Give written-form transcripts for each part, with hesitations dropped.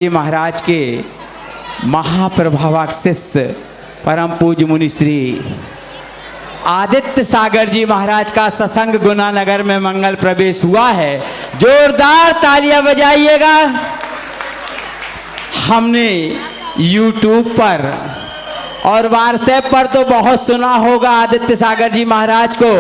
महाराज के महाप्रभावक शिष्य परम पूज्य मुनि श्री आदित्य सागर जी महाराज का सत्संग गुना नगर में मंगल प्रवेश हुआ है। जोरदार तालियां बजाइएगा। हमने YouTube पर और व्हाट्सएप पर तो बहुत सुना होगा आदित्य सागर जी महाराज को,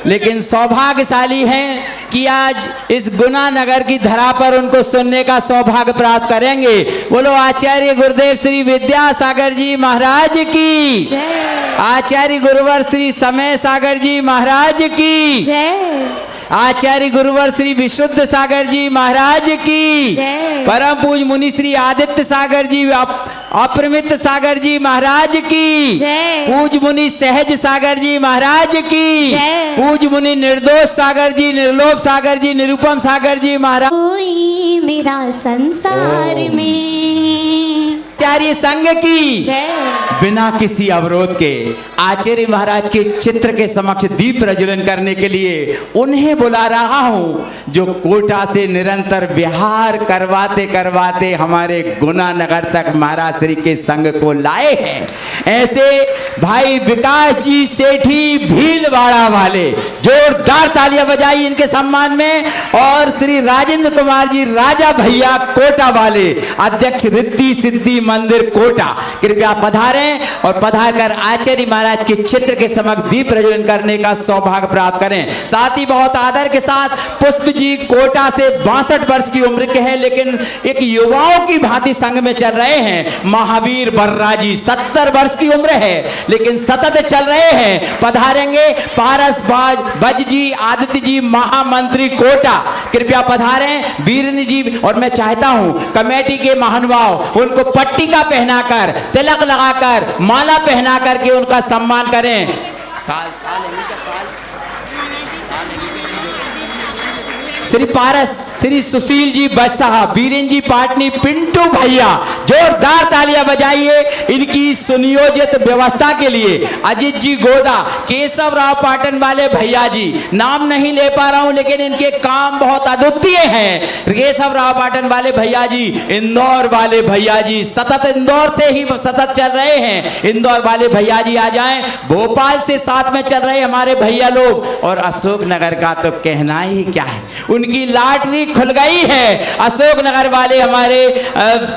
लेकिन सौभाग्यशाली हैं कि आज इस गुना नगर की धरा पर उनको सुनने का सौभाग्य प्राप्त करेंगे। बोलो आचार्य गुरुदेव श्री विद्यासागर जी महाराज की जय। आचार्य गुरुवर श्री समय सागर जी महाराज की जय। आचार्य गुरुवर श्री विशुद्ध सागर जी महाराज की जय। परम पूज्य मुनि श्री आदित्य सागर जी अपरिमित सागर जी महाराज की जय। पूज्य मुनि सहज सागर जी महाराज की जय। पूज्य मुनि निर्दोष सागर जी, निर्लोभ सागर जी, निरुपम सागर जी महाराज। कोई मेरा संसार में आचार्य संघ की जय। बिना किसी अवरोध के आचार्य महाराज के चित्र के समक्ष दीप प्रज्वलन करने के लिए उन्हें बुला रहा हूं, जो कोटा से निरंतर विहार करवाते करवाते हमारे गुना नगर तक महाराज श्री के संघ को लाए हैं। ऐसे भाई विकास जी सेठी भीलवाड़ा वाले, जोरदार तालियां बजाई इनके सम्मान में। और श्री राजेंद्र कुमार जी राजा भैया कोटा वाले, अध्यक्ष रिद्धि सिद्धि मंदिर कोटा, कृपया पधारें और पधार कर आचार्य महाराज के चित्र के समक्ष दीप प्रज्वलन करने का सौभाग्य प्राप्त करें। साथ ही बहुत आदर के साथ पुष्प जी कोटा से 62 वर्ष की उम्र के हैं, लेकिन एक युवाओं की भांति संघ में चल रहे हैं। महावीर बर्रा जी 70 वर्ष की उम्र है, लेकिन सतत चल रहे हैं। पधारेंगे पारस बज जी आदित्य जी महामंत्री कोटा, कृपया पधारें। वीरेंद्र जी, और मैं चाहता हूं कमेटी के महानुभाव उनको पट्टिका पहनाकर, तिलक लगाकर, माला पहना करके उनका सम्मान करें। साल श्री पारस श्री सुशील जी बज साहब, बीरेन जी पाटनी, पिंटू भैया, जोरदार तालियां बजाइए इनकी सुनियोजित व्यवस्था के लिए। अजित जी गोदा, केशव राव पाटन वाले भैया जी, नाम नहीं ले पा रहा हूं लेकिन इनके काम बहुत अद्वितीय हैं। केशव राव पाटन वाले भैया जी, इंदौर वाले भैया जी, सतत इंदौर से ही सतत चल रहे हैं। इंदौर वाले भैया जी आ जाएं। भोपाल से साथ में चल रहे हमारे भैया लोग, और अशोक नगर का तो कहना ही क्या है, उनकी लॉटरी खुल गई है। अशोक नगर वाले हमारे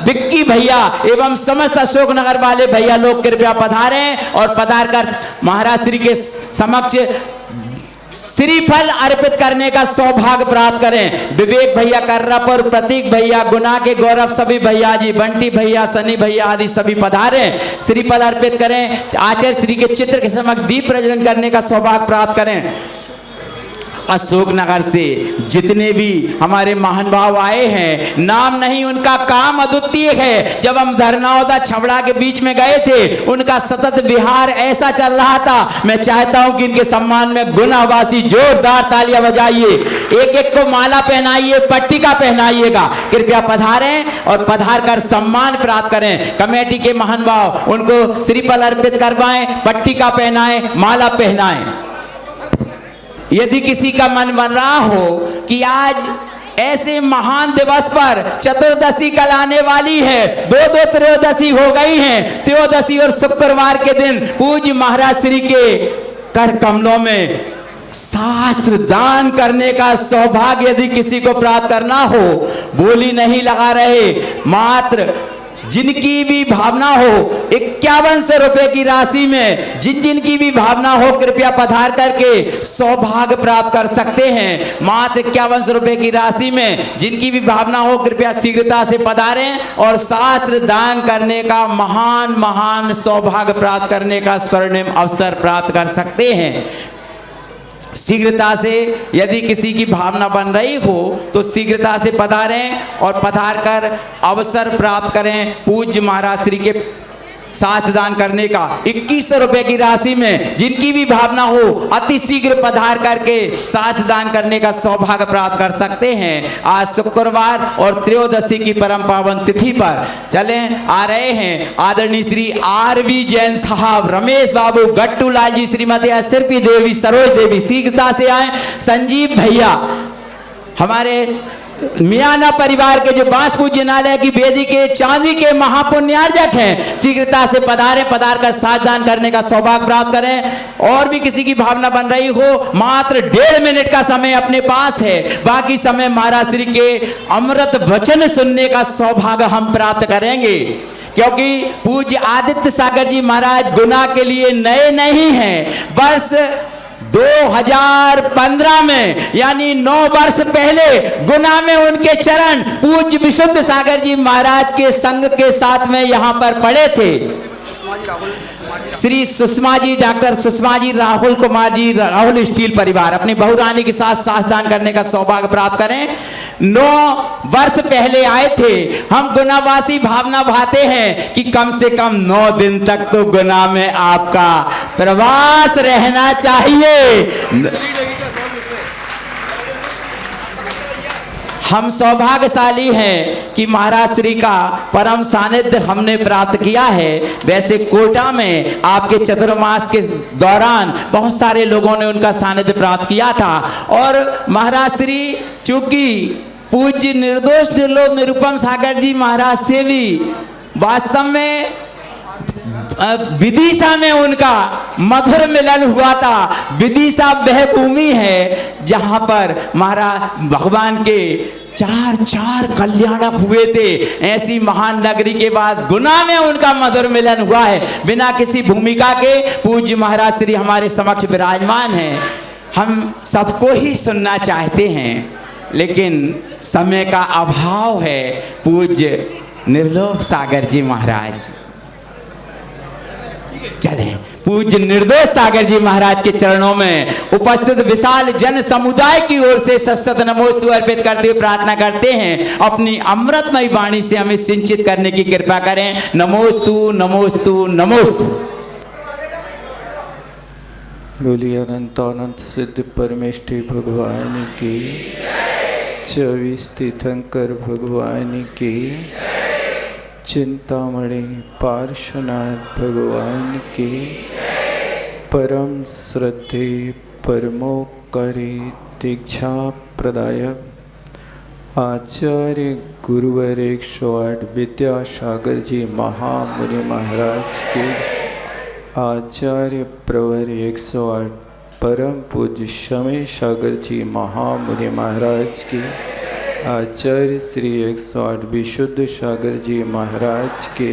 विक्की भैया एवं समस्त अशोक नगर वाले भैया लोग कृपया पधारें और पधार कर महाराज श्री के समक्ष श्रीफल अर्पित करने का सौभाग्य प्राप्त करें। विवेक भैया कर्रापुर, प्रतीक भैया गुना के, गौरव सभी भैया जी, बंटी भैया, सनी भैया आदि सभी पधारें, श्रीफल अर्पित करें। आचार्य श्री के चित्र के समक्ष दीप प्रज्वलन करने का सौभाग्य प्राप्त करें। अशोकनगर से जितने भी हमारे महानुभाव आए हैं, नाम नहीं, उनका काम अद्वितीय है। जब हम धरनाओदा छबड़ा के बीच में गए थे, उनका सतत विहार ऐसा चल रहा था। मैं चाहता हूं कि इनके सम्मान में गुनावासी जोरदार तालियां बजाइए, एक एक को माला पहनाइए, पट्टिका पहनाइएगा। कृपया पधारें और पधार कर सम्मान प्राप्त करें। कमेटी के महानुभाव उनको श्रीफल अर्पित करवाएं, पट्टिका पहनाएं, माला पहनाएं। यदि किसी का मन बन रहा हो कि आज ऐसे महान दिवस पर चतुर्दशी कल आने वाली है, दो त्रयोदशी हो गई हैं, त्रयोदशी और शुक्रवार के दिन पूज्य महाराज श्री के कर कमलों में शास्त्र दान करने का सौभाग्य यदि किसी को प्राप्त करना हो, बोली नहीं लगा रहे, मात्र जिनकी भी भावना हो 5100 रुपए की राशि में जिन की भी भावना हो कृपया पधार करके सौभाग्य प्राप्त कर सकते हैं। मात्र 5100 रुपए की राशि में जिनकी भी भावना हो कृपया शीघ्रता से पधारें और शास्त्र दान करने का महान महान सौभाग्य प्राप्त करने का स्वर्णिम अवसर प्राप्त कर सकते हैं। शीघ्रता से यदि किसी की भावना बन रही हो तो शीघ्रता से पधारें और पधार कर अवसर प्राप्त करें पूज्य महाराज श्री के साथ दान करने का। 2100 रुपए की राशि में जिनकी भी भावना हो अति शीघ्र पधार करके साथ दान करने का सौभाग्य प्राप्त कर सकते हैं। आज शुक्रवार और त्रयोदशी की परम पावन तिथि पर चलें आ रहे हैं आदरणीय श्री RV जैन साहब, रमेश बाबू, गट्टू लाल जी, श्रीमती अस्त्रपी देवी, सरोज देवी, शीघ्रता से आए। संजीव भैया हमारे मियाना परिवार के जो बांस पूजनालय की वेदी के चांदी के महापुण्यार्जक हैं, शीघ्रता से पधारें, पधार कर साधदान करने का सौभाग्य प्राप्त करें। और भी किसी की भावना बन रही हो, मात्र 1.5 मिनट का समय अपने पास है, बाकी समय महाराज श्री के अमृत वचन सुनने का सौभाग्य हम प्राप्त करेंगे। क्योंकि पूज्य आदित्य सागर जी महाराज गुना के लिए नए नहीं हैं। वर्ष 2015 में यानी 9 वर्ष पहले गुना में उनके चरण पूज्य विशुद्ध सागर जी महाराज के संग के साथ में यहाँ पर पड़े थे। श्री सुषमा जी, डॉक्टर सुषमा जी, राहुल कुमार जी, राहुल स्टील परिवार अपनी बहू रानी के साथ साधदान करने का सौभाग्य प्राप्त करें। 9 वर्ष पहले आए थे। हम गुनावासी भावना भाते हैं कि कम से कम 9 दिन तक तो गुना में आपका प्रवास रहना चाहिए। हम सौभाग्यशाली हैं कि महाराज श्री का परम सानिध्य हमने प्राप्त किया है। वैसे कोटा में आपके चतुर्मास के दौरान बहुत सारे लोगों ने उनका सानिध्य प्राप्त किया था। और महाराज श्री चूंकि पूज्य निर्दोष निर्लोभ निरुपम सागर जी महाराज से भी वास्तव में विदिशा में उनका मधुर मिलन हुआ था। विदिशा वह भूमि है जहां पर महाराज भगवान के चार कल्याणक हुए थे। ऐसी महान नगरी के बाद गुना में उनका मधुर मिलन हुआ है। बिना किसी भूमिका के पूज्य महाराज श्री हमारे समक्ष विराजमान हैं। हम सबको ही सुनना चाहते हैं, लेकिन समय का अभाव है। पूज्य निर्लोभ सागर जी महाराज चले पूज्य निर्दोष सागर जी महाराज के चरणों में उपस्थित विशाल जन समुदाय की ओर से सशत नमोस्तु अर्पित करते हुए प्रार्थना करते हैं, अपनी अमृतमयी वाणी से हमें सिंचित करने की कृपा करें। नमोस्तु नमोस्तु नमोस्तु। बोलिए अनंत अनंत सिद्ध परमेष्ठी भगवान की, 24 तीर्थंकर भगवान की, चिंतामणि पार्श्वनाथ भगवान की, परम श्रद्धे परमोपकारी दीक्षा प्रदायक आचार्य गुरुवर 108 विद्यासागर जी महामुनि महाराज के, आचार्य प्रवर 108 परम पूज्य शमी सागर जी महामुनि महाराज की, आचार्य श्री 108 विशुद्ध सागर जी महाराज के,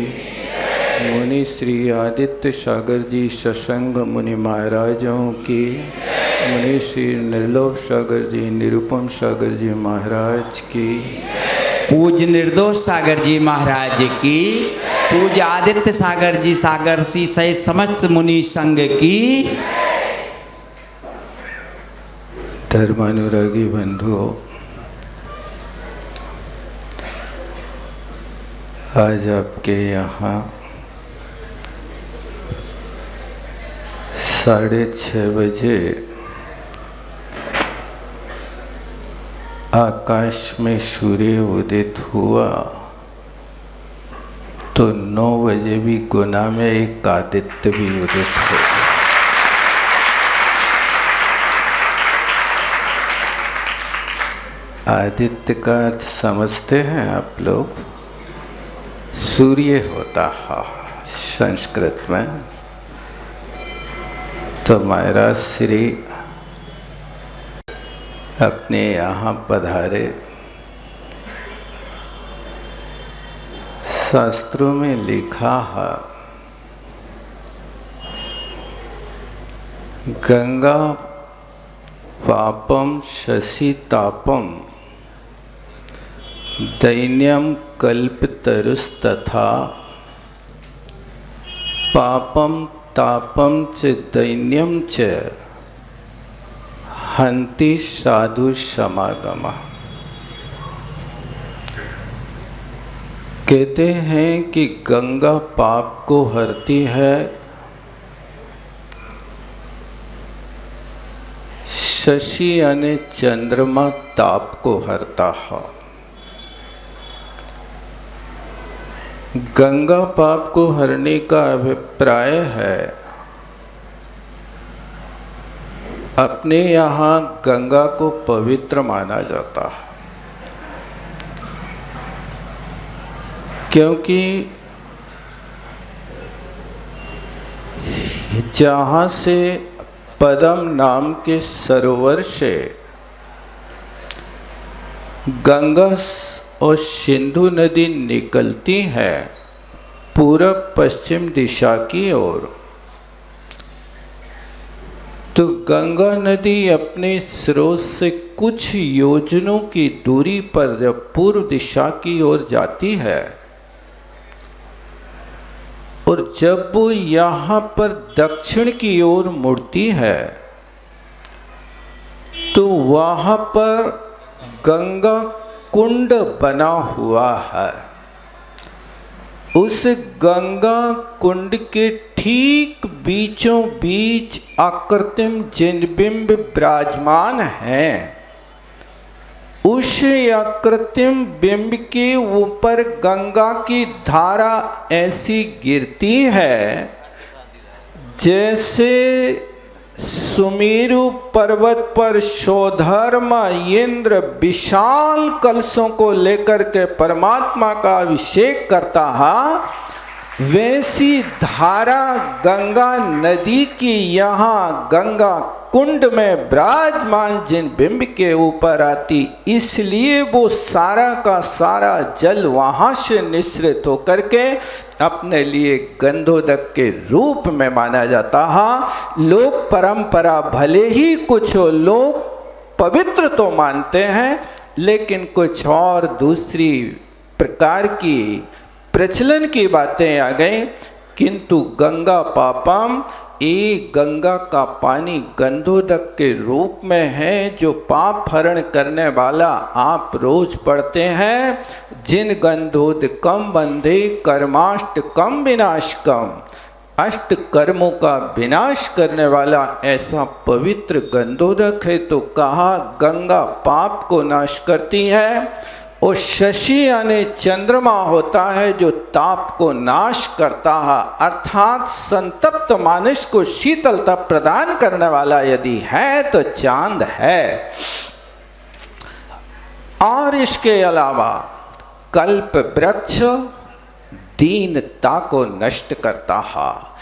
मुनि श्री आदित्य सागर जी सत्संग मुनि महाराजों की, मुनि श्री निर्लोभ सागर जी निरुपम सागर जी महाराज की, पूज्य निर्दोष सागर जी महाराज की, पूज्य आदित्य सागर जी सागर सी सहित समस्त मुनि संघ की। धर्मानुरागी बंधुओं, आज आपके यहाँ 6:30 बजे आकाश में सूर्य उदित हुआ तो 9 बजे भी गुना में एक आदित्य भी उदित हो। आदित्य का अर्थ समझते हैं आप लोग? सूर्य होता है संस्कृत में। तो महाराज श्री अपने यहाँ पधारे। शास्त्रों में लिखा है, गंगा पापम शशि तापम दैन्यम कल्पतरुस्तथा पापम तापम च दैन्यम च हंति साधु समागम। कहते हैं कि गंगा पाप को हरती है, शशि यानी चंद्रमा ताप को हरता है। गंगा पाप को हरने का अभिप्राय है, अपने यहाँ गंगा को पवित्र माना जाता है। क्योंकि जहाँ से पद्म नाम के सरोवर से गंगा और सिंधु नदी निकलती है पूरब पश्चिम दिशा की ओर, तो गंगा नदी अपने स्रोत से कुछ योजनों की दूरी पर जब पूर्व दिशा की ओर जाती है और जब वो यहाँ पर दक्षिण की ओर मुड़ती है तो वहाँ पर गंगा कुंड बना हुआ है। उस गंगा कुंड के ठीक बीचों बीच आकृतिम जिन बिंब विराजमान हैं, उस आकृतिम बिंब के ऊपर गंगा की धारा ऐसी गिरती है जैसे सुमेरु पर्वत पर शोधर्मा इंद्र विशाल कलशों को लेकर के परमात्मा का अभिषेक करता है, वैसी धारा गंगा नदी की यहाँ गंगा कुंड में विराजमान जिन बिंब के ऊपर आती, इसलिए वो सारा का सारा जल वहाँ से निश्रित होकर के अपने लिए गंधोदक के रूप में माना जाता है। लोक परंपरा भले ही कुछ लोग पवित्र तो मानते हैं, लेकिन कुछ और दूसरी प्रकार की प्रचलन की बातें आ गई। किंतु गंगा पापम, ये गंगा का पानी गंधोदक के रूप में है जो पाप हरण करने वाला आप रोज पढ़ते हैं। जिन गंधोदकम बंधे कर्माष्टकम विनाशकम, अष्ट कर्मों का विनाश करने वाला ऐसा पवित्र गंधोदक है। तो कहा गंगा पाप को नाश करती है और शशि यानी चंद्रमा होता है जो ताप को नाश करता है, अर्थात संतप्त मानस को शीतलता प्रदान करने वाला यदि है तो चांद है। और इसके अलावा कल्प वृक्ष दीनता को नष्ट करता है।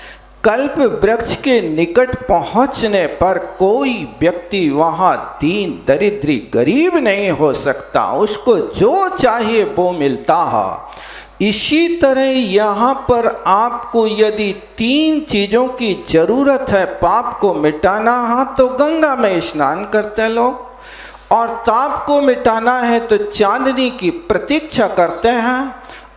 कल्प वृक्ष के निकट पहुंचने पर कोई व्यक्ति वहां दीन दरिद्री गरीब नहीं हो सकता, उसको जो चाहिए वो मिलता है। इसी तरह यहाँ पर आपको यदि 3 चीज़ों की जरूरत है पाप को मिटाना है तो गंगा में स्नान करते लोग, और ताप को मिटाना है तो चांदनी की प्रतीक्षा करते हैं,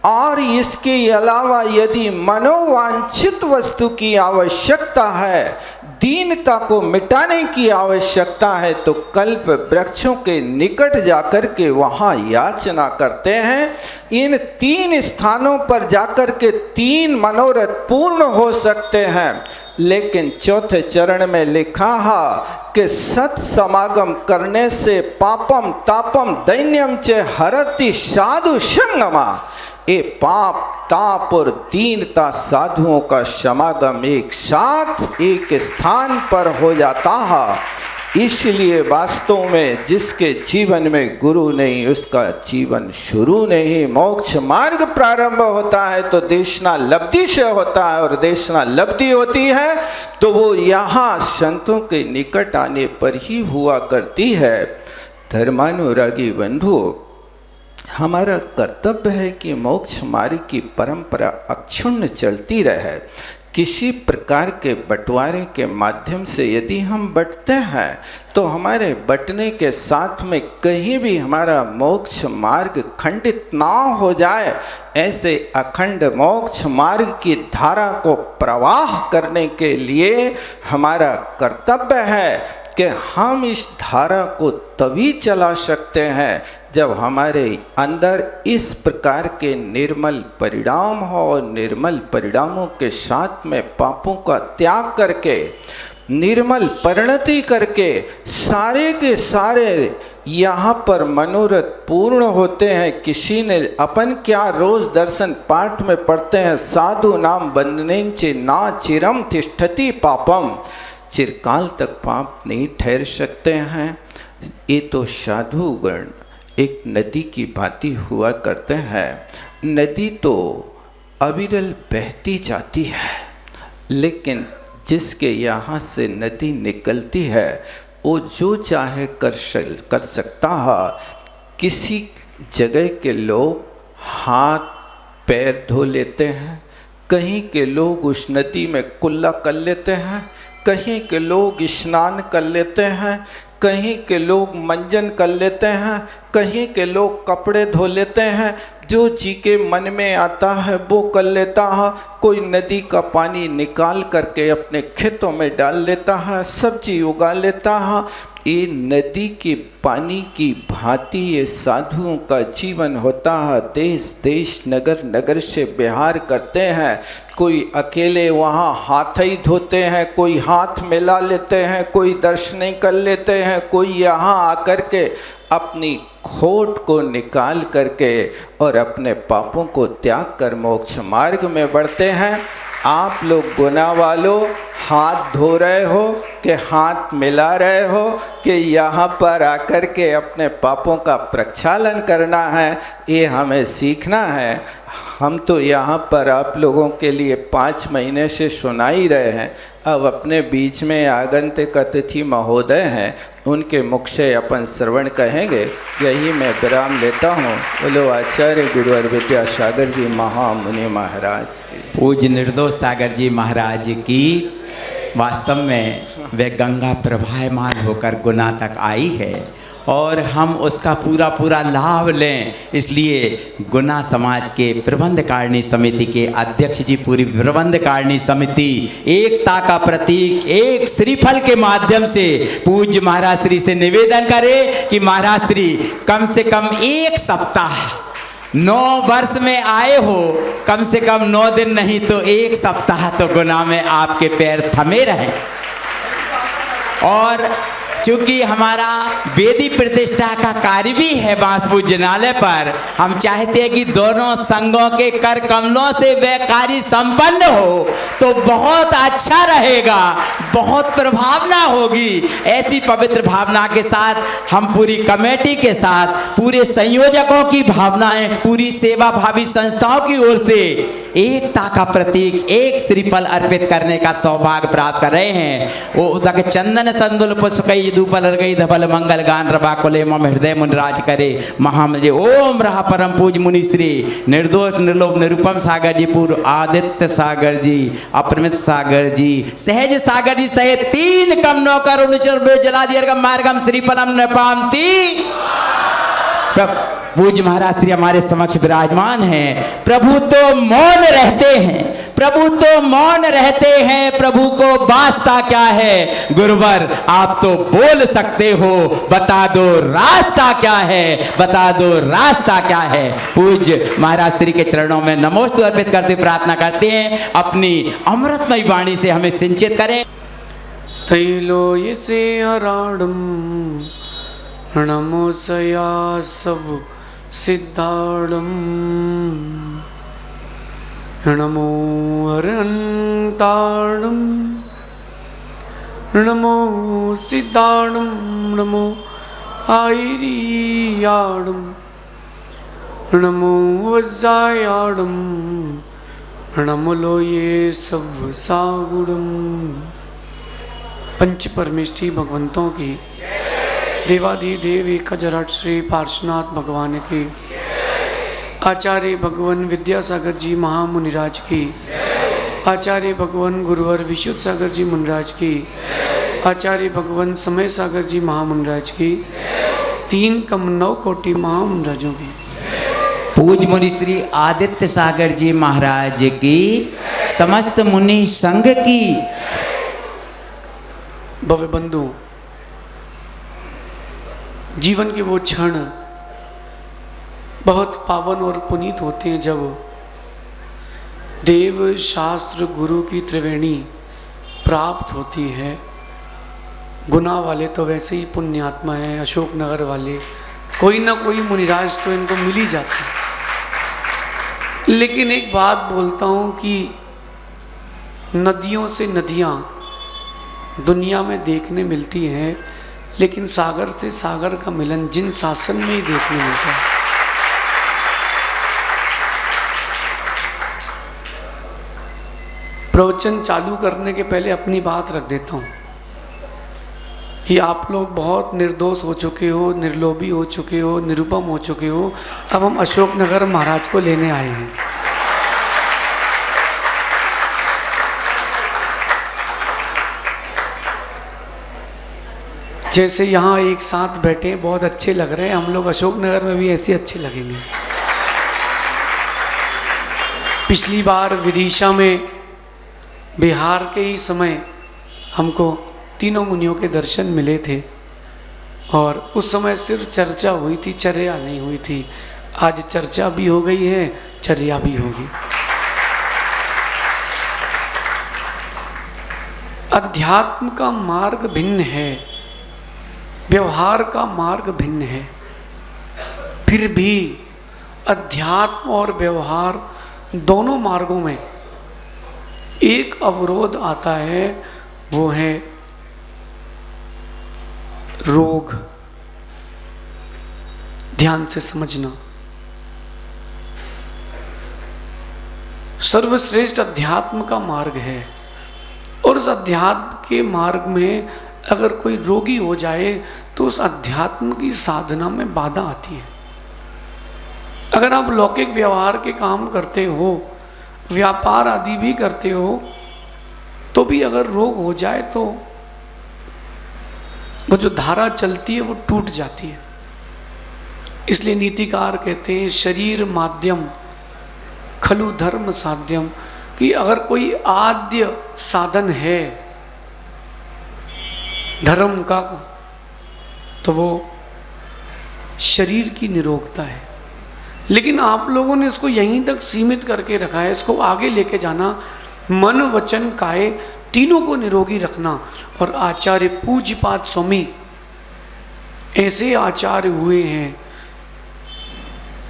और इसके अलावा यदि मनोवांछित वस्तु की आवश्यकता है, दीनता को मिटाने की आवश्यकता है तो कल्प वृक्षों के निकट जाकर के वहाँ याचना करते हैं। इन 3 स्थानों पर जाकर के 3 मनोरथ पूर्ण हो सकते हैं। लेकिन चौथे चरण में लिखा है कि सत समागम करने से पापम तापम दैन्यम च हरति साधु संगमा, ये पाप ताप और दीनता साधुओं का समागम एक साथ एक स्थान पर हो जाता है। इसलिए वास्तव में जिसके जीवन में गुरु नहीं उसका जीवन शुरू नहीं। मोक्ष मार्ग प्रारंभ होता है तो देशना लब्धि से होता है, और देशना लब्धि होती है तो वो यहाँ संतों के निकट आने पर ही हुआ करती है। धर्मानुरागी बंधुओं, हमारा कर्तव्य है कि मोक्ष मार्ग की परंपरा अक्षुण्ण चलती रहे। किसी प्रकार के बंटवारे के माध्यम से यदि हम बंटते हैं तो हमारे बंटने के साथ में कहीं भी हमारा मोक्ष मार्ग खंडित ना हो जाए। ऐसे अखंड मोक्ष मार्ग की धारा को प्रवाह करने के लिए हमारा कर्तव्य है कि हम इस धारा को तभी चला सकते हैं जब हमारे अंदर इस प्रकार के निर्मल परिणाम हो, और निर्मल परिणामों के साथ में पापों का त्याग करके निर्मल परिणति करके सारे के सारे यहाँ पर मनोरथ पूर्ण होते हैं। किसी ने अपन क्या रोज दर्शन पाठ में पढ़ते हैं, साधु नाम बंदनेंचे ना चिरम तिष्ठति पापम, चिरकाल तक पाप नहीं ठहर सकते हैं। ये तो साधुगण एक नदी की भांति हुआ करते हैं। नदी तो अविरल बहती जाती है, लेकिन जिसके यहाँ से नदी निकलती है वो जो चाहे कर सकता है। किसी जगह के लोग हाथ पैर धो लेते हैं, कहीं के लोग उस नदी में कुल्ला कर लेते हैं, कहीं के लोग स्नान कर लेते हैं, कहीं के लोग मंजन कर लेते हैं, कहीं के लोग कपड़े धो लेते हैं। जो जी के मन में आता है वो कर लेता है। कोई नदी का पानी निकाल करके अपने खेतों में डाल लेता है, सब्जी उगा लेता है। ये नदी के पानी की भांति ये साधुओं का जीवन होता है। देश देश नगर नगर से विहार करते हैं। कोई अकेले वहाँ हाथ ही धोते हैं, कोई हाथ मिला लेते हैं, कोई दर्शन कर लेते हैं, कोई यहाँ आकर के अपनी खोट को निकाल करके और अपने पापों को त्याग कर मोक्ष मार्ग में बढ़ते हैं। आप लोग गुनाह वालों हाथ धो रहे हो कि हाथ मिला रहे हो कि यहाँ पर आकर के अपने पापों का प्रक्षालन करना है, ये हमें सीखना है। हम तो यहाँ पर आप लोगों के लिए 5 महीने से सुना ही रहे हैं। अब अपने बीच में आगंतुक अतिथि महोदय हैं, उनके मुख से अपन श्रवण कहेंगे। यही मैं विराम लेता हूँ। बोलो आचार्य गुरुवर विद्यासागर जी महामुनि महाराज की। पूज्य निर्दोष सागर जी महाराज की वास्तव में वे गंगा प्रवाहमान होकर गुना तक आई है और हम उसका पूरा पूरा लाभ लें। इसलिए गुना समाज के प्रबंध कारिणी समिति के अध्यक्ष जी, पूरी प्रबंध कारिणी समिति एकता का प्रतीक एक श्रीफल के माध्यम से पूज्य महाराज श्री से निवेदन करें कि महाराज श्री कम से कम 1 सप्ताह 9 वर्ष में आए हो, कम से कम 9 दिन नहीं तो 1 सप्ताह तो गुना में आपके पैर थमे रहे। और चूँकि हमारा वेदी प्रतिष्ठा का कार्य भी है बांसपुर जिनालय पर, हम चाहते हैं कि दोनों संघों के कर कमलों से वह कार्य संपन्न हो तो बहुत अच्छा रहेगा, बहुत प्रभावना होगी। ऐसी पवित्र भावना के साथ हम पूरी कमेटी के साथ, पूरे संयोजकों की भावनाएं, पूरी सेवा भावी संस्थाओं की ओर से एकता का प्रतीक एक श्रीफल अर्पित करने का सौभाग्य प्राप्त कर रहे हैं। वो उदक चंदन तंदुल पुष्कई धूपल गई धबल मंगल गान रबा कुले मम हृदय मुनराज करे महामजे। ओम रहा परम पूज मुनि श्री निर्दोष निर्लोभ निरुपम सागर जी, पूर्व आदित्य सागर जी, अपरमित सागर जी, सहज सागर जी सहित 3 कम नौकर जला दिया मार्गम श्रीफलम न पामती। पूज्य महाराज श्री हमारे समक्ष विराजमान हैं। प्रभु तो मौन रहते हैं, प्रभु तो मौन रहते हैं, प्रभु को वास्ता क्या है। गुरुवर आप तो बोल सकते हो, बता दो रास्ता क्या है, बता दो रास्ता क्या है। पूज्य महाराज श्री के चरणों में नमोस्तु अर्पित करते प्रार्थना करते हैं, अपनी अमृतमय वाणी से हमें सिंचित करें। तैलोय से हराणम नमो सया सब सिद्धाणम नमो हरंताणम नमो सिद्धाणम नमो आयरियाणम नमो वज्जायाणम नमो लोये सब सागुणम। पंच परमेष्ठी भगवंतों की, देवाधिदेव एकजराट श्री पार्श्वनाथ भगवान की, आचार्य भगवान विद्यासागर जी महामुनिराज की, आचार्य भगवान गुरुवर विशुद्ध सागर जी मुनिराज की, आचार्य भगवान समय सागर जी महामुनिराज की, 3 कम 9 कोटि महामुनिराजों की, पूज्य मुनि श्री आदित्य सागर जी महाराज की, समस्त मुनि संघ की। भव्य बंधु, जीवन के वो क्षण बहुत पावन और पुनीत होते हैं जब देव शास्त्र गुरु की त्रिवेणी प्राप्त होती है। गुना वाले तो वैसे ही पुण्यात्मा है, अशोकनगर वाले कोई ना कोई मुनिराज तो इनको मिल ही जाता है। लेकिन एक बात बोलता हूँ कि नदियों से नदियाँ दुनिया में देखने मिलती हैं, लेकिन सागर से सागर का मिलन जिन शासन में ही देखने मिलता है। प्रवचन चालू करने के पहले अपनी बात रख देता हूँ कि आप लोग बहुत निर्दोष हो चुके हो, निर्लोभी हो चुके हो, निरुपम हो चुके हो। अब हम अशोकनगर महाराज को लेने आए हैं। जैसे यहाँ एक साथ बैठे बहुत अच्छे लग रहे हैं, हम लोग अशोकनगर में भी ऐसे अच्छे लगेंगे। पिछली बार विदिशा में बिहार के ही समय हमको तीनों मुनियों के दर्शन मिले थे और उस समय सिर्फ चर्चा हुई थी, चर्या नहीं हुई थी। आज चर्चा भी हो गई है, चर्या भी होगी। अध्यात्म का मार्ग भिन्न है, व्यवहार का मार्ग भिन्न है, फिर भी अध्यात्म और व्यवहार दोनों मार्गों में एक अवरोध आता है, वो है रोग। ध्यान से समझना, सर्वश्रेष्ठ अध्यात्म का मार्ग है और उस अध्यात्म के मार्ग में अगर कोई रोगी हो जाए तो उस अध्यात्म की साधना में बाधा आती है। अगर आप लौकिक व्यवहार के काम करते हो, व्यापार आदि भी करते हो, तो भी अगर रोग हो जाए तो वो जो धारा चलती है वो टूट जाती है। इसलिए नीतिकार कहते हैं शरीर माध्यम खलु धर्म साध्यम, कि अगर कोई आद्य साधन है धर्म का तो वो शरीर की निरोगता है। लेकिन आप लोगों ने इसको यहीं तक सीमित करके रखा है, इसको आगे लेके जाना, मन वचन काया तीनों को निरोगी रखना। और आचार्य पूज्यपाद स्वामी ऐसे आचार्य हुए हैं,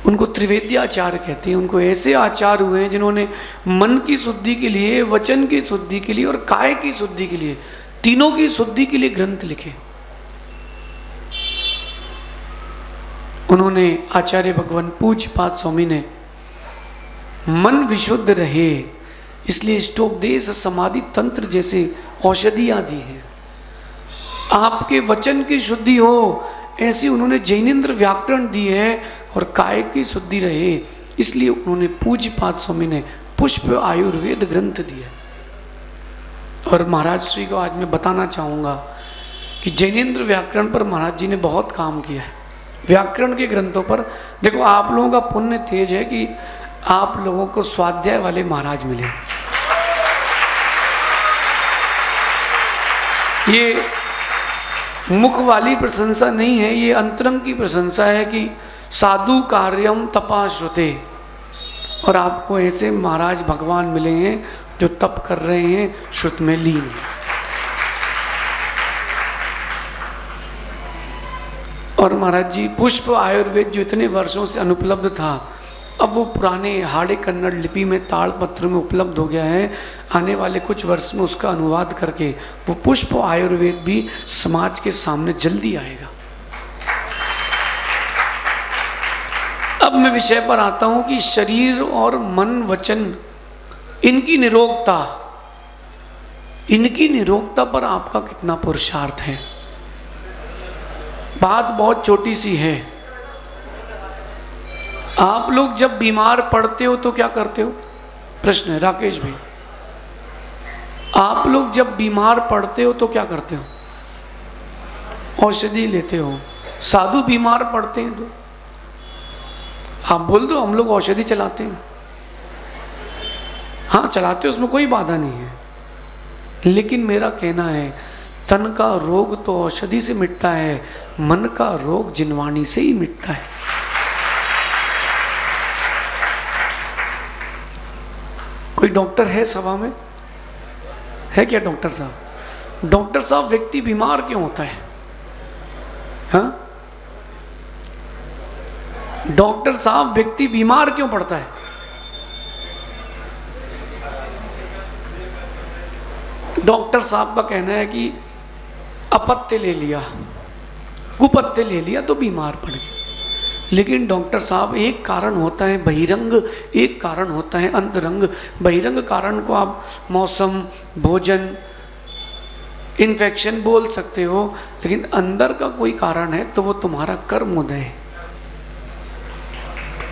उनको त्रिवेद्याचार्य कहते हैं। उनको ऐसे आचार्य हुए हैं जिन्होंने मन की शुद्धि के लिए, वचन की शुद्धि के लिए और काय की शुद्धि के लिए, तीनों की शुद्धि के लिए ग्रंथ लिखे। उन्होंने आचार्य भगवान पूज्यपाद स्वामी ने मन विशुद्ध रहे इसलिए इष्टोपदेश समाधि तंत्र जैसे औषधियां दी हैं। आपके वचन की शुद्धि हो ऐसी उन्होंने जैनेन्द्र व्याकरण दी है और काय की शुद्धि रहे इसलिए उन्होंने पूज्यपाद स्वामी ने पुष्प आयुर्वेद ग्रंथ दिया। और महाराज श्री को आज मैं बताना चाहूँगा कि जैनेन्द्र व्याकरण पर महाराज जी ने बहुत काम किया है। व्याकरण के ग्रंथों पर देखो, आप लोगों का पुण्य तेज है कि आप लोगों को स्वाध्याय वाले महाराज मिले। ये मुख वाली प्रशंसा नहीं है, ये अंतरंग की प्रशंसा है कि साधु कार्यम तपाश्रुते। और आपको ऐसे महाराज भगवान मिले हैं जो तप कर रहे हैं, श्रुत में लीन है। और महाराज जी पुष्प आयुर्वेद जो इतने वर्षों से अनुपलब्ध था, अब वो पुराने हाड़े कन्नड़ लिपि में ताड़पत्र में उपलब्ध हो गया है। आने वाले कुछ वर्ष में उसका अनुवाद करके वो पुष्प आयुर्वेद भी समाज के सामने जल्दी आएगा। अब मैं विषय पर आता हूं कि शरीर और मन वचन इनकी निरोगता पर आपका कितना पुरुषार्थ है। बात बहुत छोटी सी है। आप लोग जब बीमार पड़ते हो तो क्या करते हो? प्रश्न है राकेश भाई, आप लोग जब बीमार पड़ते हो तो क्या करते हो? औषधि लेते हो। साधु बीमार पड़ते हैं तो आप बोल दो हम लोग औषधि चलाते हैं। हाँ चलाते हो, उसमें कोई बाधा नहीं है। लेकिन मेरा कहना है तन का रोग तो औषधि से मिटता है, मन का रोग जिनवाणी से ही मिटता है। कोई डॉक्टर है सभा में? है क्या डॉक्टर साहब? डॉक्टर साहब व्यक्ति बीमार क्यों होता है? हाँ डॉक्टर साहब व्यक्ति बीमार क्यों पड़ता है? डॉक्टर साहब का कहना है कि अपत्य ले लिया, कुपत्य ले लिया तो बीमार पड़ गए। लेकिन डॉक्टर साहब एक कारण होता है बहिरंग, एक कारण होता है अंतरंग। बहिरंग कारण को आप मौसम, भोजन, इन्फेक्शन बोल सकते हो, लेकिन अंदर का कोई कारण है तो वो तुम्हारा कर्मोदय है।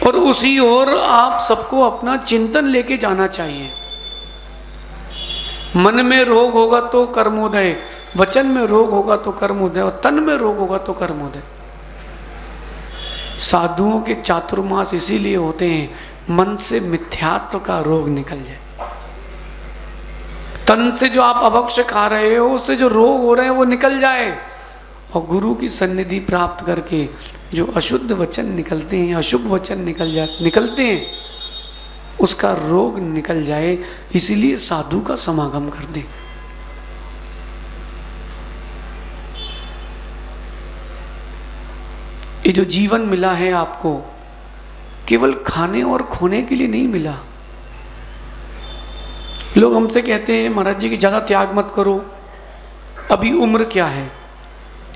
और उसी ओर आप सबको अपना चिंतन लेके जाना चाहिए। मन में रोग होगा तो कर्मोदय, वचन में रोग होगा तो कर्मोदय, और तन में रोग होगा तो कर्मोदय। साधुओं के चातुर्मास इसीलिए होते हैं मन से मिथ्यात्व का रोग निकल जाए। तन से जो आप अभक्ष खा रहे हो, उससे जो रोग हो रहे हैं वो निकल जाए, और गुरु की सन्निधि प्राप्त करके जो अशुद्ध वचन निकलते हैं, अशुभ वचन निकलते हैं, उसका रोग निकल जाए। इसीलिए साधु का समागम कर दें। ये जो जीवन मिला है आपको, केवल खाने और खोने के लिए नहीं मिला। लोग हमसे कहते हैं महाराज जी कि ज़्यादा त्याग मत करो, अभी उम्र क्या है।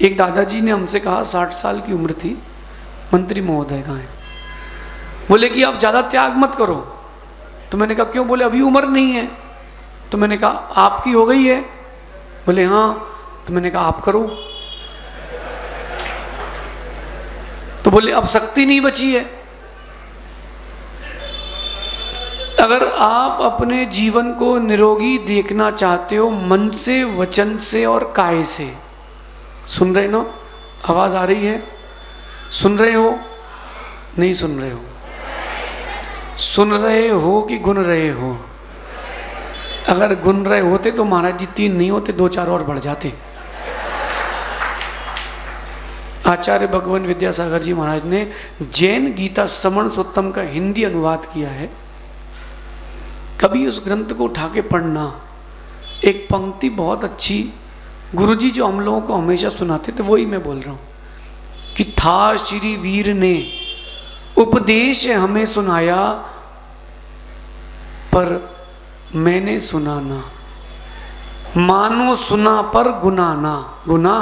एक दादाजी ने हमसे कहा, 60 साल की उम्र थी, मंत्री महोदय कहाँ हैं, बोले कि आप ज़्यादा त्याग मत करो। तो मैंने कहा क्यों? बोले अभी उम्र नहीं है। तो मैंने कहा आपकी हो गई है? बोले हाँ। तो मैंने कहा आप करो। तो बोले अब शक्ति नहीं बची है। अगर आप अपने जीवन को निरोगी देखना चाहते हो, मन से, वचन से और काय से, सुन रहे ना? आवाज आ रही है? सुन रहे हो? नहीं सुन रहे हो? सुन रहे हो कि गुन रहे हो? अगर गुन रहे होते तो महाराज जी 3 नहीं होते, 2-4 और बढ़ जाते। आचार्य भगवान विद्यासागर जी महाराज ने जैन गीता श्रवण सोत्तम का हिंदी अनुवाद किया है। कभी उस ग्रंथ को उठा के पढ़ना। एक पंक्ति बहुत अच्छी, गुरुजी जो हम लोगों को हमेशा सुनाते थे, वही मैं बोल रहा हूँ कि था श्री वीर ने उपदेश हमें सुनाया, पर मैंने सुना ना, मानो सुना पर गुना ना। गुना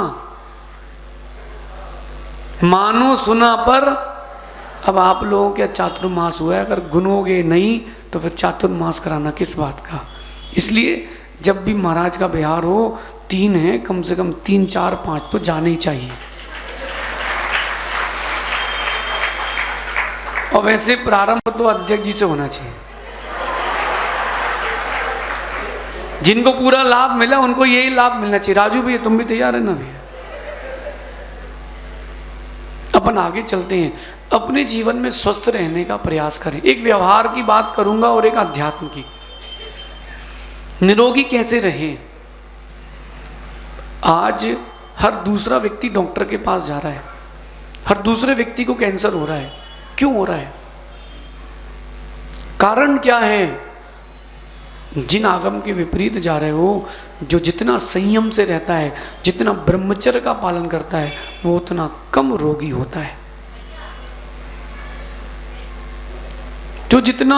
मानो सुना पर। अब आप लोगों के चातुर्मास हुआ है, अगर गुनोगे नहीं तो फिर चातुर्मास कराना किस बात का। इसलिए जब भी महाराज का बिहार हो, 3 है, कम से कम 3, 4, 5 तो जाने ही चाहिए। और वैसे प्रारंभ तो अध्यक्ष जी से होना चाहिए। जिनको पूरा लाभ मिला उनको यही लाभ मिलना चाहिए। राजू भैया तुम भी तैयार है ना भैया? अपन आगे चलते हैं। अपने जीवन में स्वस्थ रहने का प्रयास करें। एक व्यवहार की बात करूंगा और एक अध्यात्म की। निरोगी कैसे रहें? आज हर दूसरा व्यक्ति डॉक्टर के पास जा रहा है, हर दूसरे व्यक्ति को कैंसर हो रहा है। क्यों हो रहा है? कारण क्या है? जिन आगम के विपरीत जा रहे हो, जो जितना संयम से रहता है, जितना ब्रह्मचर्य का पालन करता है, वो उतना कम रोगी होता है। जो जितना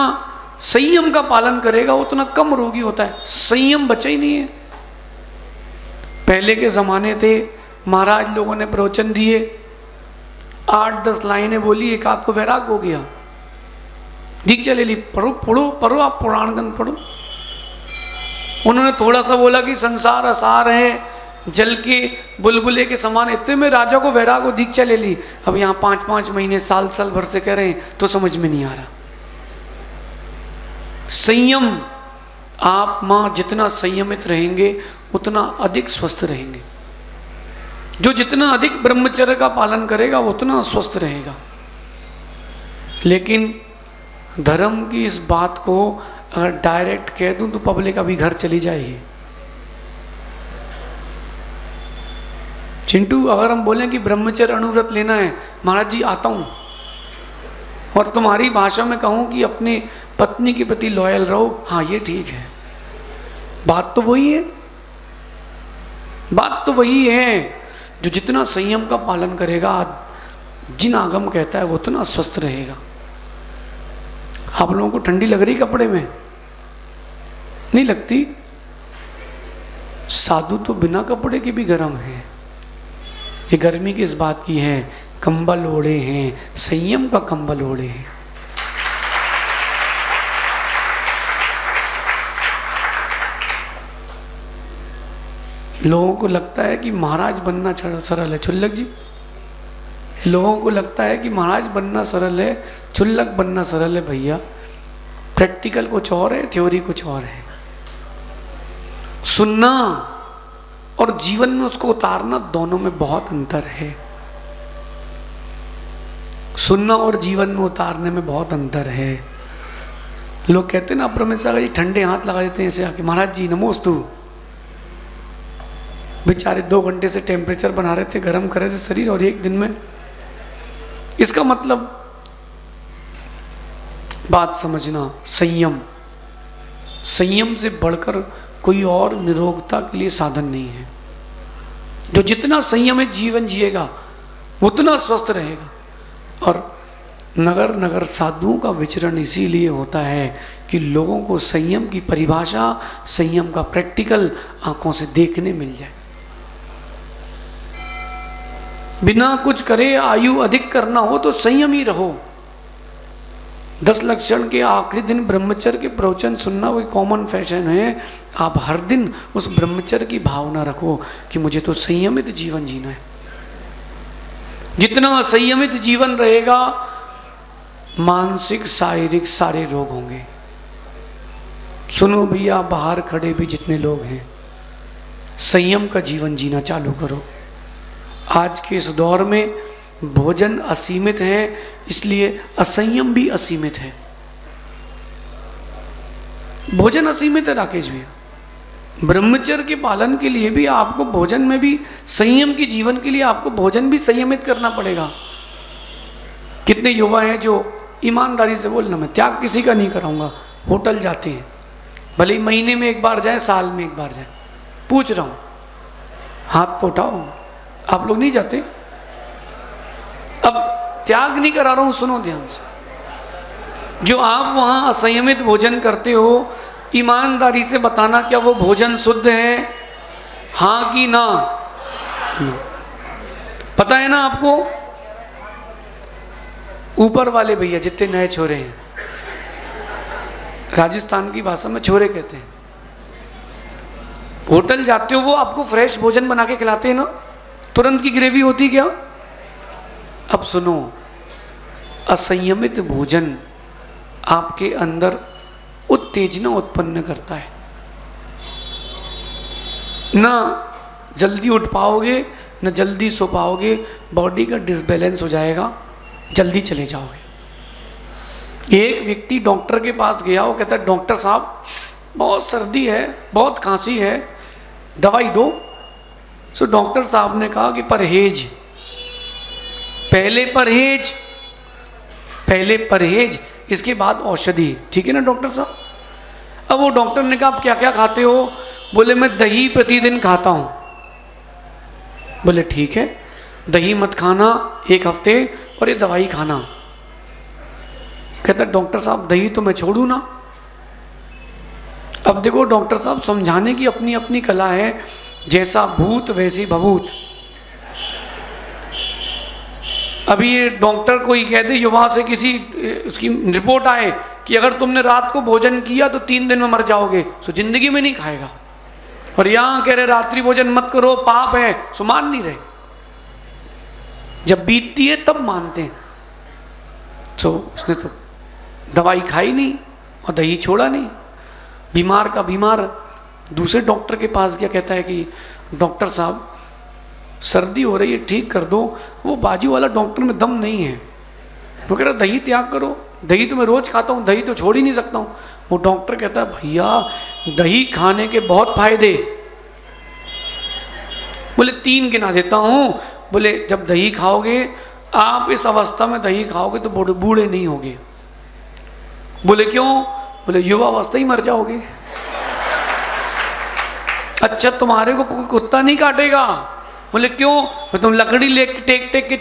संयम का पालन करेगा उतना कम रोगी होता है। संयम बचा ही नहीं है। पहले के जमाने थे, महाराज लोगों ने प्रवचन दिए, 8-10 लाइनें बोली, एक आध को वैराग हो गया, दीक्षा ले ली, पढ़ो आप पुराण ग्रंथ पढ़ो। उन्होंने थोड़ा सा बोला कि संसार असार है, जल के बुलबुले के समान, इतने में राजा को वैराग हो, दीक्षा ले ली। अब यहाँ 5-5 महीने, साल भर से कह रहे हैं तो समझ में नहीं आ रहा। संयम, आप माँ जितना संयमित रहेंगे उतना अधिक स्वस्थ रहेंगे। जो जितना अधिक ब्रह्मचर्य का पालन करेगा वो उतना स्वस्थ रहेगा। लेकिन धर्म की इस बात को अगर डायरेक्ट कह दूं तो पब्लिक अभी घर चली जाएगी। चिंटू, अगर हम बोलें कि ब्रह्मचर्य अनुव्रत लेना है, महाराज जी आता हूं, और तुम्हारी भाषा में कहूं कि अपने पत्नी के प्रति लॉयल रहो, हाँ ये ठीक है। बात तो वही है, बात तो वही है। जो जितना संयम का पालन करेगा, जिन आगम कहता है वो उतना स्वस्थ रहेगा। आप लोगों को ठंडी लग रही कपड़े में? नहीं लगती? साधु तो बिना कपड़े के भी गर्म है। ये गर्मी किस बात की है कंबल ओढ़े हैं, संयम का कंबल ओढ़े हैं। लोगों को लगता है कि महाराज बनना सरल है, क्षुल्लक जी। लोगों को लगता है कि महाराज बनना सरल है, क्षुल्लक बनना सरल है। भैया प्रैक्टिकल कुछ और है, थ्योरी कुछ और है। सुनना और जीवन में उसको उतारना, दोनों में बहुत अंतर है। सुनना और जीवन में उतारने में बहुत अंतर है। लोग कहते हैं ना, परमेश्वर जी ठंडे हाथ लगा देते हैं ऐसे आके, महाराज जी नमोस्तु। बेचारे 2 घंटे से टेम्परेचर बना रहे थे, गर्म कर रहे थे शरीर, और एक दिन में। इसका मतलब बात समझना, संयम, संयम से बढ़कर कोई और निरोगता के लिए साधन नहीं है। जो जितना संयमित जीवन जिएगा उतना स्वस्थ रहेगा। और नगर नगर साधुओं का विचरण इसीलिए होता है कि लोगों को संयम की परिभाषा, संयम का प्रैक्टिकल आंखों से देखने मिल जाए। बिना कुछ करे आयु अधिक करना हो तो संयम ही रहो। 10 लक्षण के आखिरी दिन ब्रह्मचर्य के प्रवचन सुनना कोई कॉमन फैशन है। आप हर दिन उस ब्रह्मचर्य की भावना रखो कि मुझे तो संयमित जीवन जीना है। जितना संयमित जीवन रहेगा, मानसिक शारीरिक सारे रोग होंगे। सुनो भैया, बाहर खड़े भी जितने लोग हैं, संयम का जीवन जीना चालू करो। आज के इस दौर में भोजन असीमित है, इसलिए असंयम भी असीमित है। भोजन असीमित है राकेश भैया। ब्रह्मचर्य के पालन के लिए भी आपको भोजन में भी संयम के जीवन के लिए आपको भोजन भी संयमित करना पड़ेगा। कितने युवा हैं जो ईमानदारी से बोलना, मैं त्याग किसी का नहीं कराऊंगा, होटल जाते हैं, भले ही महीने में 1 बार जाए, साल में 1 बार जाए। पूछ रहा हूं, हाथ तो उठाओ। आप लोग नहीं जाते? अब त्याग नहीं करा रहा हूं, सुनो ध्यान से। जो आप वहां असंयमित भोजन करते हो, ईमानदारी से बताना, क्या वो भोजन शुद्ध है? हाँ कि ना? पता है ना आपको? ऊपर वाले भैया जितने नए छोरे हैं, राजस्थान की भाषा में छोरे कहते हैं, होटल जाते हो वो आपको फ्रेश भोजन बना के खिलाते हैं ना, तुरंत की ग्रेवी होती क्या? अब सुनो, असंयमित भोजन आपके अंदर उत्तेजना उत्पन्न करता है। ना जल्दी उठ पाओगे, ना जल्दी सो पाओगे, बॉडी का डिसबैलेंस हो जाएगा, जल्दी चले जाओगे। एक व्यक्ति डॉक्टर के पास गया, वो कहता है डॉक्टर साहब बहुत सर्दी है, बहुत खांसी है, दवाई दो। सो डॉक्टर साहब ने कहा कि परहेज, पहले परहेज, पहले परहेज, इसके बाद औषधि, ठीक है ना डॉक्टर साहब? अब वो डॉक्टर ने कहा आप क्या क्या खाते हो? बोले मैं दही प्रतिदिन खाता हूं। बोले ठीक है, दही मत खाना 1 हफ्ते, और ये दवाई खाना। कहता डॉक्टर साहब दही तो मैं छोड़ू ना। अब देखो डॉक्टर साहब, समझाने की अपनी अपनी कला है। जैसा भूत वैसी भभूत। अभी ये डॉक्टर कोई कह दे युवा से, किसी उसकी रिपोर्ट आए कि अगर तुमने रात को भोजन किया तो 3 दिन में मर जाओगे, तो जिंदगी में नहीं खाएगा। और यहां कह रहे रात्रि भोजन मत करो, पाप है, सो मान नहीं रहे। जब बीतती है तब मानते हैं। तो उसने तो दवाई खाई नहीं और दही छोड़ा नहीं। बीमार का बीमार दूसरे डॉक्टर के पास गया, कहता है कि डॉक्टर साहब सर्दी हो रही है, ठीक कर दो। वो बाजू वाला डॉक्टर में दम नहीं है, वो कह रहा दही त्याग करो, दही तो मैं रोज खाता हूँ, दही तो छोड़ ही नहीं सकता हूँ। वो डॉक्टर कहता है भैया दही खाने के बहुत फायदे। बोले 3 गिना देता हूँ। बोले जब दही खाओगे, आप इस अवस्था में दही खाओगे तो बूढ़े नहीं होगे। बोले क्यों? बोले युवा अवस्था ही मर जाओगे। अच्छा तुम्हारे को कोई कुत्ता नहीं काटेगा? बोले क्यों? तुम लकड़ी ले टेक टेक के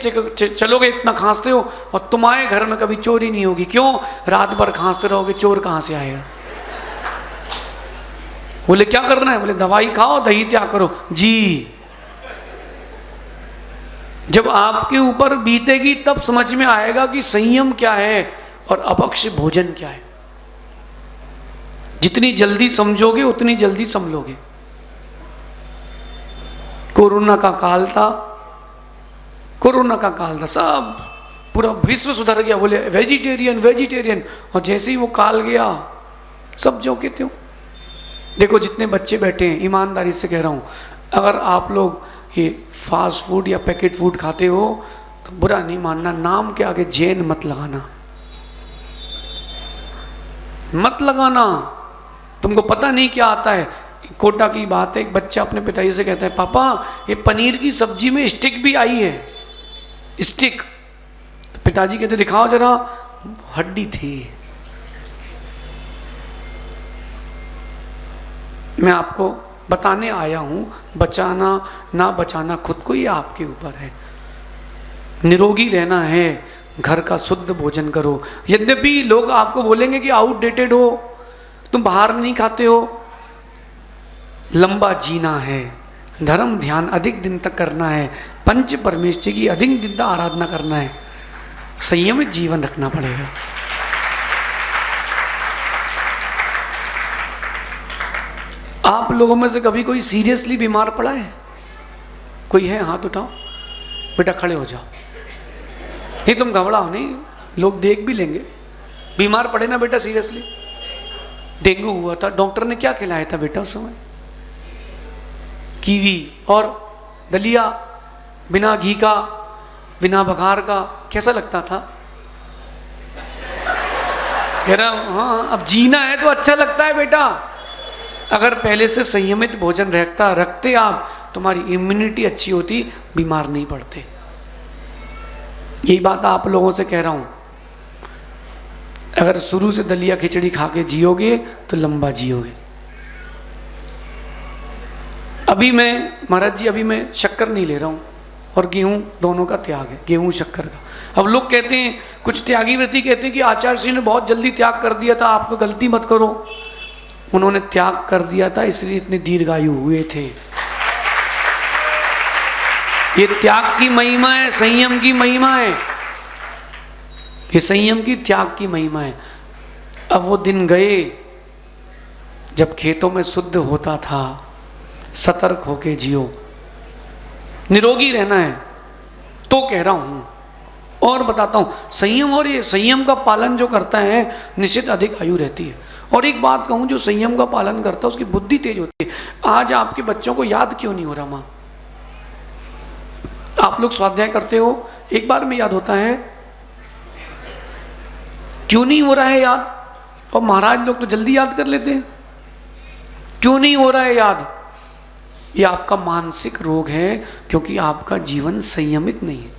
चलोगे, इतना खांसते हो, और तुम्हारे घर में कभी चोरी नहीं होगी। क्यों? रात भर खांसते रहोगे, चोर कहां से आएगा? बोले क्या करना है? बोले दवाई खाओ, दही त्याग करो। जी जब आपके ऊपर बीतेगी तब समझ में आएगा कि संयम क्या है और अपक्ष भोजन क्या है। जितनी जल्दी समझोगे उतनी जल्दी संभलोगे। कोरोना का काल था, कोरोना का काल था, सब पूरा विश्व सुधर गया, बोले वेजिटेरियन वेजिटेरियन, और जैसे ही वो काल गया सब जो के त्यों। देखो जितने बच्चे बैठे हैं, ईमानदारी से कह रहा हूँ, अगर आप लोग ये फास्ट फूड या पैकेट फूड खाते हो तो बुरा नहीं मानना, नाम के आगे जैन मत लगाना, मत लगाना। तुमको पता नहीं क्या आता है। कोटा की बात है, एक बच्चा अपने पिताजी से कहता है, पापा ये पनीर की सब्जी में स्टिक भी आई है, स्टिक। तो पिताजी कहते दिखाओ जरा, हड्डी थी। मैं आपको बताने आया हूं, बचाना ना बचाना खुद को ही आपके ऊपर है। निरोगी रहना है, घर का शुद्ध भोजन करो। यद्यपि लोग आपको बोलेंगे कि आउटडेटेड हो, तुम बाहर नहीं खाते हो, लंबा जीना है, धर्म ध्यान अधिक दिन तक करना है, पंच परमेश्वर की अधिक दिन तक आराधना करना है, संयमित जीवन रखना पड़ेगा। आप लोगों में से कभी कोई सीरियसली बीमार पड़ा है? कोई है? हाथ उठाओ। बेटा खड़े हो जाओ, नहीं तुम घबराओ नहीं, लोग देख भी लेंगे। बीमार पड़े ना बेटा सीरियसली? डेंगू हुआ था, डॉक्टर ने क्या खिलाया था बेटा उस समय? कीवी और दलिया, बिना घी का, बिना बघार का। कैसा लगता था? कह रहा हाँ, अब जीना है तो अच्छा लगता है बेटा। अगर पहले से संयमित भोजन रखते आप, तुम्हारी इम्यूनिटी अच्छी होती, बीमार नहीं पड़ते। यही बात आप लोगों से कह रहा हूं। अगर शुरू से दलिया खिचड़ी खा के जियोगे तो लंबा जियोगे। अभी मैं महाराज जी, अभी मैं शक्कर नहीं ले रहा हूं और गेहूं, दोनों का त्याग है, गेहूं शक्कर का। अब लोग कहते हैं, कुछ त्यागी व्रती कहते हैं कि आचार्य श्री ने बहुत जल्दी त्याग कर दिया था, आप तो गलती मत करो। उन्होंने त्याग कर दिया था इसलिए इतने दीर्घायु हुए थे। ये त्याग की महिमा है, संयम की महिमा है, ये संयम की, त्याग की महिमा है। अब वो दिन गए जब खेतों में शुद्ध होता था। सतर्क होके जियो, निरोगी रहना है तो कह रहा हूं। और बताता हूं, संयम, और ये संयम का पालन जो करता है निश्चित अधिक आयु रहती है। और एक बात कहूं, जो संयम का पालन करता है उसकी बुद्धि तेज होती है। आज आपके बच्चों को याद क्यों नहीं हो रहा? मां, आप लोग स्वाध्याय करते हो, एक बार में याद होता है, क्यों नहीं हो रहा है याद? और महाराज लोग तो जल्दी याद कर लेते हैं। क्यों नहीं हो रहा है याद? ये आपका मानसिक रोग है, क्योंकि आपका जीवन संयमित नहीं है,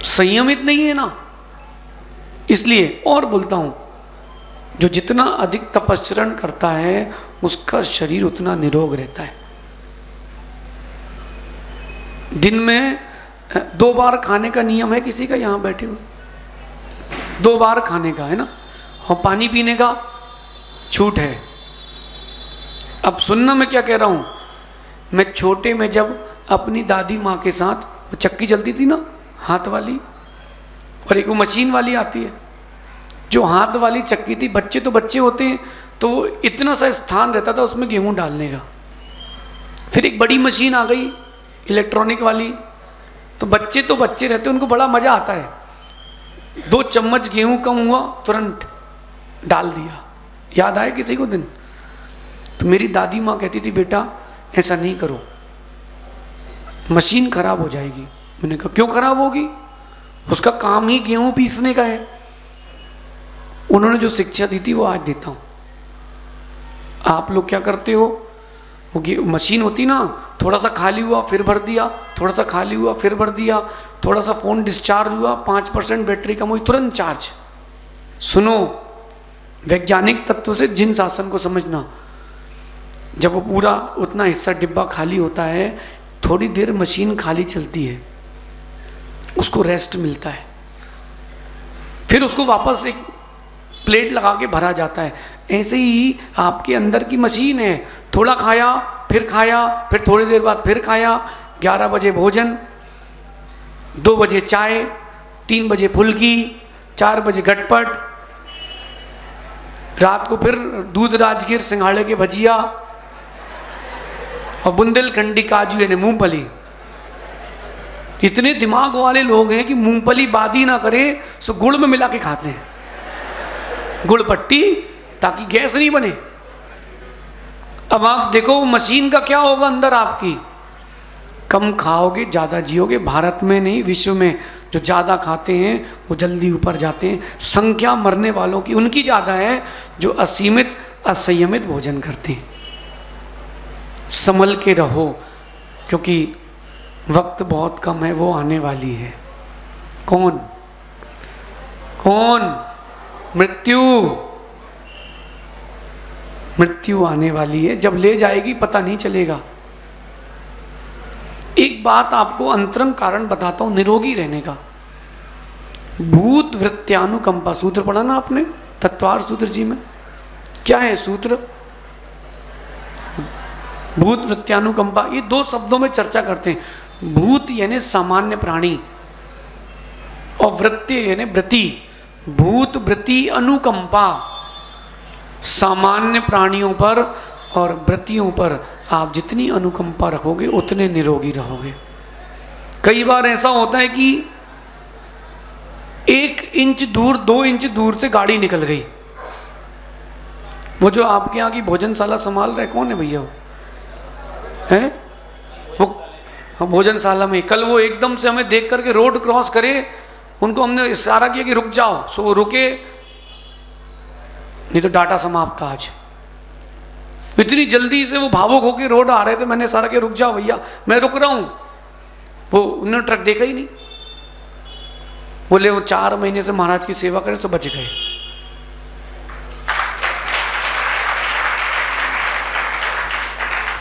संयमित नहीं है ना, इसलिए। और बोलता हूं, जो जितना अधिक तपस्चरण करता है उसका शरीर उतना निरोग रहता है। दिन में 2 बार खाने का नियम है किसी का? यहां बैठे हुए 2 बार खाने का है ना, और पानी पीने का छूट है। अब सुनना मैं क्या कह रहा हूं। मैं छोटे में जब अपनी दादी माँ के साथ, वो चक्की चलती थी ना हाथ वाली, और एक वो मशीन वाली आती है, जो हाथ वाली चक्की थी, बच्चे तो बच्चे होते हैं, तो इतना सा स्थान रहता था उसमें गेहूं डालने का। फिर एक बड़ी मशीन आ गई इलेक्ट्रॉनिक वाली, तो बच्चे रहते, उनको बड़ा मजा आता है। 2 चम्मच गेहूं कम हुआ, तुरंत डाल दिया। याद आए किसी को दिन? तो मेरी दादी माँ कहती थी, बेटा ऐसा नहीं करो, मशीन खराब हो जाएगी। मैंने कहा क्यों खराब होगी? उसका काम ही गेहूं पीसने का है। उन्होंने जो शिक्षा दी थी वो आज देता हूं। आप लोग क्या करते हो? वो मशीन होती ना, थोड़ा सा खाली हुआ फिर भर दिया, थोड़ा सा खाली हुआ फिर भर दिया, थोड़ा सा फोन डिस्चार्ज हुआ, 5% बैटरी कम हुई, तुरंत चार्ज। सुनो, वैज्ञानिक तत्व से जिन शासन को समझना, जब वो पूरा उतना हिस्सा डिब्बा खाली होता है, थोड़ी देर मशीन खाली चलती है, उसको रेस्ट मिलता है, फिर उसको वापस एक प्लेट लगा के भरा जाता है। ऐसे ही आपके अंदर की मशीन है, थोड़ा खाया, फिर थोड़ी देर बाद फिर खाया, 11 बजे भोजन, 2 बजे चाय, 3 बजे फुल्की, 4 बजे गटपट, रात को फिर दूध राजगीर सिंघाड़े के भजिया और बुंदेलखंडी काजू यानी मूंगफली। इतने दिमाग वाले लोग हैं कि मूंगफली बादी ना करे सो गुड़ में मिला के खाते हैं, गुड़ पट्टी, ताकि गैस नहीं बने। अब आप देखो वो मशीन का क्या होगा अंदर आपकी, कम खाओगे ज़्यादा जियोगे। भारत में नहीं, विश्व में जो ज़्यादा खाते हैं वो जल्दी ऊपर जाते हैं। संख्या मरने वालों की उनकी ज़्यादा है जो असीमित असंयमित भोजन करते हैं। संभल के रहो, क्योंकि वक्त बहुत कम है, वो आने वाली है। कौन कौन? मृत्यु। मृत्यु आने वाली है, जब ले जाएगी पता नहीं चलेगा। एक बात आपको अंतरंग कारण बताता हूं निरोगी रहने का। भूत वृत्त्यानुकंपा सूत्र पढ़ा ना आपने तत्वार सूत्र जी में? क्या है सूत्र? भूत वृत्त्यानुकंपा, ये 2 शब्दों में चर्चा करते हैं। भूत यानी सामान्य प्राणी और वृत्ति यानी वृत्ति। भूत वृत्ति अनुकंपा, सामान्य प्राणियों पर और वृत्तियों पर आप जितनी अनुकंपा रखोगे उतने निरोगी रहोगे। कई बार ऐसा होता है कि 1 इंच दूर 2 इंच दूर से गाड़ी निकल गई। वो जो आपके यहाँ की भोजनशाला संभाल रहे कौन है भैया? हैं वो भोजनशाला में कल वो एकदम से हमें देख करके रोड क्रॉस करे, उनको हमने इशारा किया कि रुक जाओ, सो वो रुके, नहीं तो डाटा समाप्त था आज। इतनी जल्दी से वो भावुक होकर रोड आ रहे थे, मैंने इशारा किया रुक जाओ भैया, मैं रुक रहा हूं। वो उन्होंने ट्रक देखा ही नहीं। बोले वो 4 महीने से महाराज की सेवा करे तो बच गए।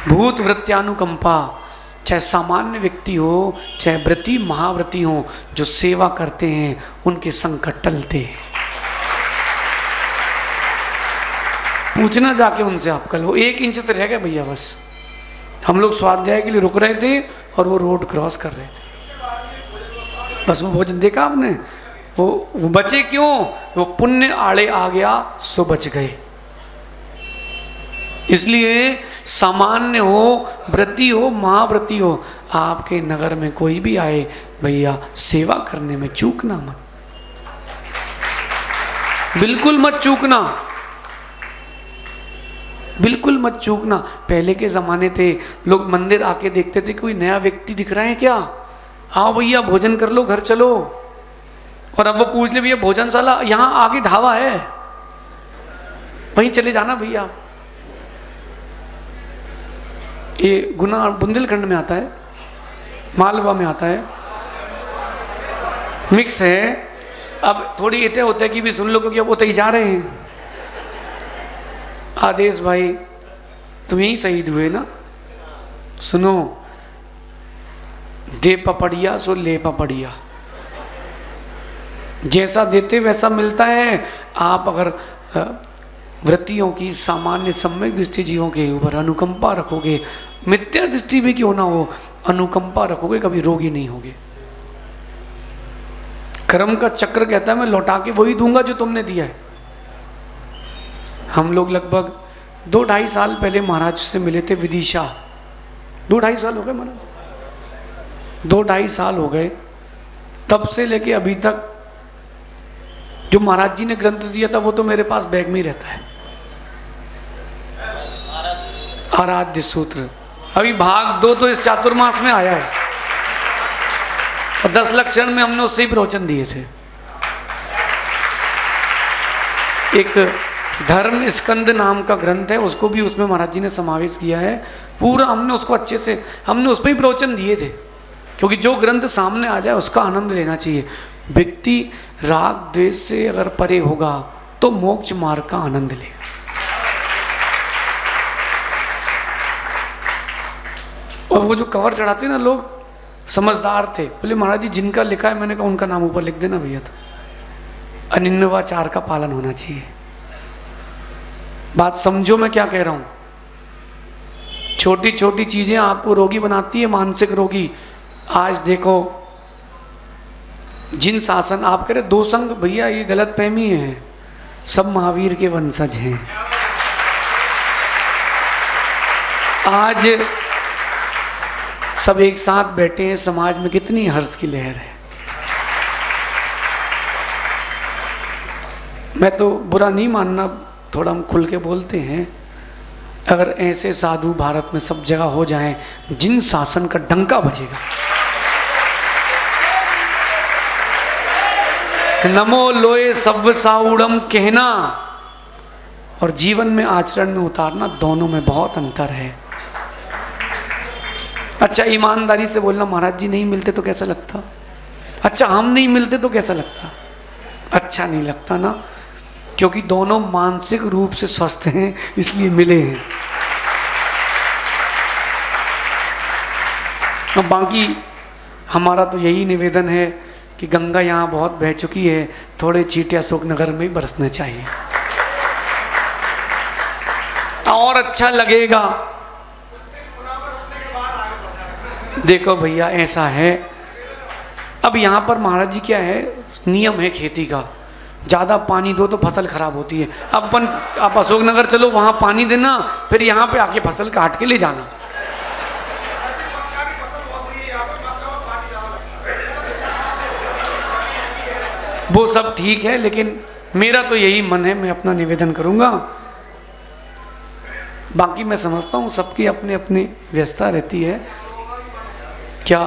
भूत वृत्त्यानुकंपा, चाहे सामान्य व्यक्ति हो चाहे व्रती महाव्रती हो, जो सेवा करते हैं उनके संकट टलते हैं। पूछना जाके उनसे आप कल, वो 1 इंच से रह गए भैया बस। हम लोग स्वाध्याय के लिए रुक रहे थे और वो रोड क्रॉस कर रहे थे, बस वो भोजन देखा आपने। वो बचे क्यों? वो पुण्य आड़े आ गया सो बच गए। इसलिए सामान्य हो, व्रती हो, महाव्रती हो, आपके नगर में कोई भी आए भैया सेवा करने में चूकना मत, बिल्कुल मत चूकना, बिल्कुल मत चूकना। पहले के ज़माने थे, लोग मंदिर आके देखते थे कोई नया व्यक्ति दिख रहा है क्या, आओ भैया भोजन कर लो, घर चलो। और अब वो पूछ ले भैया भोजनशाला यहाँ आगे ढाबा है, वहीं चले जाना भैया। ये गुना बुंदेलखंड में आता है, मालवा में आता है, मिक्स है। अब थोड़ी इतने होता है कि भी सुन लो, क्योंकि अब वो तय जा रहे हैं। आदेश भाई तुम यही शहीद हुए ना, सुनो, दे पपड़िया सो ले पपड़िया, जैसा देते वैसा मिलता है। आप अगर व्रतियों की, सामान्य सम्यक दृष्टि जीवों के ऊपर अनुकंपा रखोगे, मिथ्या दृष्टि भी क्यों ना हो, अनुकंपा रखोगे, कभी रोगी नहीं होगे। कर्म का चक्र कहता है मैं लौटा के वही दूंगा जो तुमने दिया है। हम लोग लगभग 2-2.5 साल पहले महाराज से मिले थे विदिशा। 2-2.5 साल हो गए महाराज, 2-2.5 साल हो गए। तब से लेके अभी तक जो महाराज जी ने ग्रंथ दिया था वो तो मेरे पास बैग में ही रहता है, आराध्य सूत्र। अभी भाग 2 तो इस चातुर्मास में आया है, और 10 लक्षण में हमने उससे ही प्रवचन दिए थे। एक धर्म स्कंद नाम का ग्रंथ है, उसको भी उसमें महाराज जी ने समावेश किया है पूरा। हमने उसको अच्छे से, हमने उस पर ही प्रवचन दिए थे, क्योंकि जो ग्रंथ सामने आ जाए उसका आनंद लेना चाहिए। व्यक्ति राग द्वेष से अगर परे होगा तो मोक्ष मार्ग का आनंद लेगा। और वो जो कवर चढ़ाते ना लोग, समझदार थे, बोले महाराज जी जिनका लिखा है, मैंने कहा उनका नाम ऊपर लिख देना भैया, तो अनिन्नवाचार का पालन होना चाहिए। बात समझो मैं क्या कह रहा हूं। छोटी छोटी चीजें आपको रोगी बनाती है, मानसिक रोगी। आज देखो जिन शासन आप कह रहे दो संघ, भैया ये गलत फहमी है, सब महावीर के वंशज हैं। आज सब एक साथ बैठे हैं, समाज में कितनी हर्ष की लहर है। मैं तो बुरा नहीं मानना, थोड़ा हम खुल के बोलते हैं, अगर ऐसे साधु भारत में सब जगह हो जाएं, जिन शासन का डंका बजेगा, नमो लोए सव्य साउड़म कहना और जीवन में आचरण में उतारना, दोनों में बहुत अंतर है। अच्छा, ईमानदारी से बोलना, महाराज जी नहीं मिलते तो कैसा लगता, अच्छा हम नहीं मिलते तो कैसा लगता, अच्छा नहीं लगता ना, क्योंकि दोनों मानसिक रूप से स्वस्थ हैं इसलिए मिले हैं। अब बाकी हमारा तो यही निवेदन है कि गंगा यहाँ बहुत बह चुकी है, थोड़े छींटे अशोकनगर में ही बरसने चाहिए और अच्छा लगेगा। देखो भैया ऐसा है, अब यहाँ पर महाराज जी क्या है, नियम है खेती का, ज़्यादा पानी दो तो फसल खराब होती है। अब आप अशोकनगर चलो, वहाँ पानी देना, फिर यहाँ पे आके फसल काट के ले जाना। वो सब ठीक है, लेकिन मेरा तो यही मन है, मैं अपना निवेदन करूँगा। बाकी मैं समझता हूँ सबकी अपनी अपनी व्यस्तता रहती है। क्या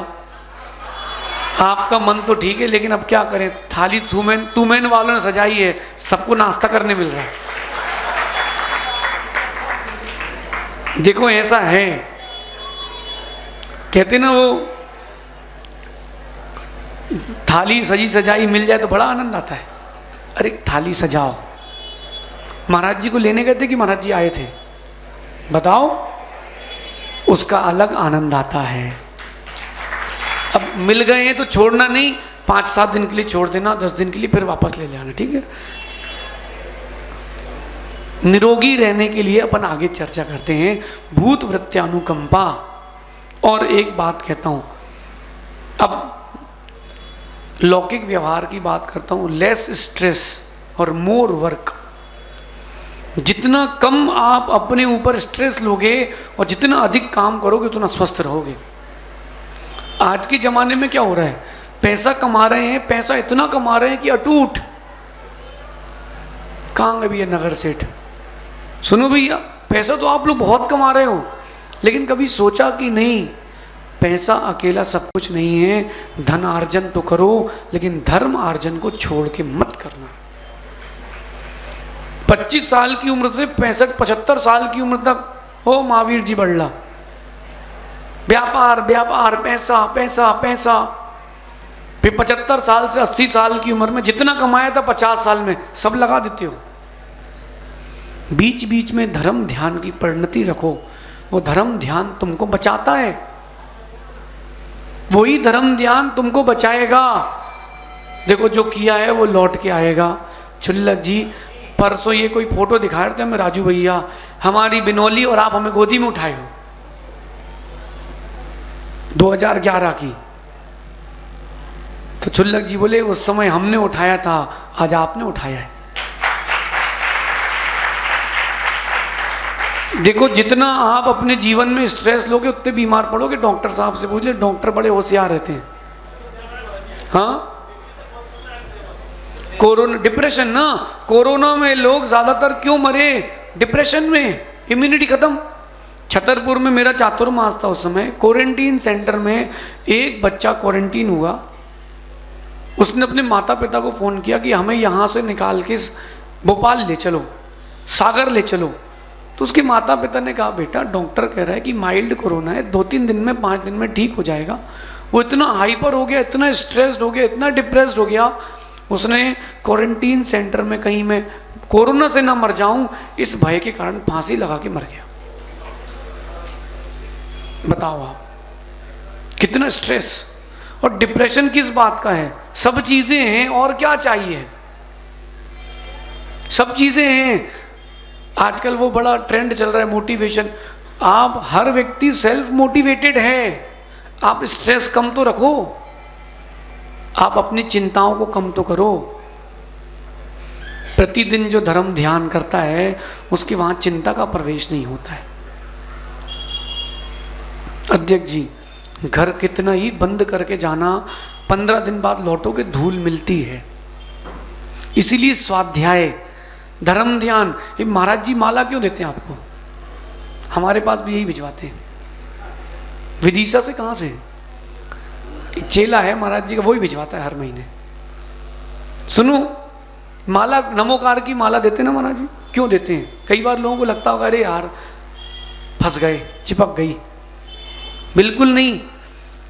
आपका मन तो ठीक है, लेकिन अब क्या करें, थाली तुमेन वालों ने सजाई है, सबको नाश्ता करने मिल रहा है। देखो ऐसा है, कहते ना वो थाली सजी सजाई मिल जाए तो बड़ा आनंद आता है। अरे थाली सजाओ, महाराज जी को लेने गए थे कि महाराज जी आए थे, बताओ, उसका अलग आनंद आता है। अब मिल गए हैं तो छोड़ना नहीं, 5-7 दिन के लिए छोड़ देना, 10 दिन के लिए फिर वापस ले जाना, ठीक है। निरोगी रहने के लिए अपन आगे चर्चा करते हैं, भूत वृत्त्यानुकंपा। और एक बात कहता हूं, अब लौकिक व्यवहार की बात करता हूं, लेस स्ट्रेस और मोर वर्क। जितना कम आप अपने ऊपर स्ट्रेस लोगे और जितना अधिक काम करोगे उतना स्वस्थ रहोगे। आज के ज़माने में क्या हो रहा है, पैसा कमा रहे हैं, पैसा इतना कमा रहे हैं कि अटूट। कहाँ गए भैया नगर सेठ, सुनो भैया, पैसा तो आप लोग बहुत कमा रहे हो, लेकिन कभी सोचा कि नहीं, पैसा अकेला सब कुछ नहीं है, धन अर्जन तो करो, लेकिन धर्म अर्जन को छोड़ के मत करना। 25 साल की उम्र से 65-75 साल की उम्र तक हो महावीर जी बढ़ला, व्यापार व्यापार, पैसा पैसा पैसा। फिर 75 साल से 80 साल की उम्र में जितना कमाया था 50 साल में सब लगा देते हो। बीच बीच में धर्म ध्यान की परिणति रखो, वो धर्म ध्यान तुमको बचाता है, वही धर्म ध्यान तुमको बचाएगा। देखो जो किया है वो लौट के आएगा। छुल्लक जी परसों ये कोई फोटो दिखा रहे थे हमें, राजू भैया, हमारी बिनौली और आप हमें गोदी में उठाए हो, 2011 की। तो छुल्लक जी बोले उस समय हमने उठाया था, आज आपने उठाया है। देखो जितना आप अपने जीवन में स्ट्रेस लोगे उतने बीमार पड़ोगे। डॉक्टर साहब से पूछ ले, डॉक्टर बड़े होशियार रहते हैं। हाँ, कोरोना डिप्रेशन ना, कोरोना में लोग ज्यादातर क्यों मरे, डिप्रेशन में, इम्यूनिटी खत्म। छतरपुर में मेरा चातुर्मास था उस समय, क्वारंटीन सेंटर में एक बच्चा क्वारंटीन हुआ। उसने अपने माता पिता को फ़ोन किया कि हमें यहाँ से निकाल के भोपाल ले चलो, सागर ले चलो। तो उसके माता पिता ने कहा बेटा डॉक्टर कह रहा है कि माइल्ड कोरोना है, 2-3 दिन में 5 दिन में ठीक हो जाएगा। वो इतना हाइपर हो गया, इतना स्ट्रेस्ड हो गया, इतना डिप्रेस्ड हो गया, उसने क्वारंटीन सेंटर में कहीं मैं कोरोना से ना मर जाऊं इस भय के कारण फांसी लगा के मर गया। बताओ आप कितना स्ट्रेस और डिप्रेशन किस बात का है। सब चीजें हैं और क्या चाहिए, सब चीजें हैं। आजकल वो बड़ा ट्रेंड चल रहा है मोटिवेशन। आप हर व्यक्ति सेल्फ मोटिवेटेड है, आप स्ट्रेस कम तो रखो। आप अपनी चिंताओं को कम तो करो। प्रतिदिन जो धर्म ध्यान करता है उसके वहां चिंता का प्रवेश नहीं होता है। अध्यक्ष जी, घर कितना ही बंद करके जाना, 15 दिन बाद लौटोगे धूल मिलती है। इसीलिए स्वाध्याय, धर्म ध्यान। ये महाराज जी माला क्यों देते हैं आपको? हमारे पास भी यही भिजवाते हैं। विदिशा से कहाँ से? एक चेला है महाराज जी का, वही भिजवाता है हर महीने। सुनो, माला नमोकार की माला देते ना महाराज जी, क्यों देते हैं? कई बार लोगों को लगता होगा अरे यार फंस गए, चिपक गई। बिल्कुल नहीं।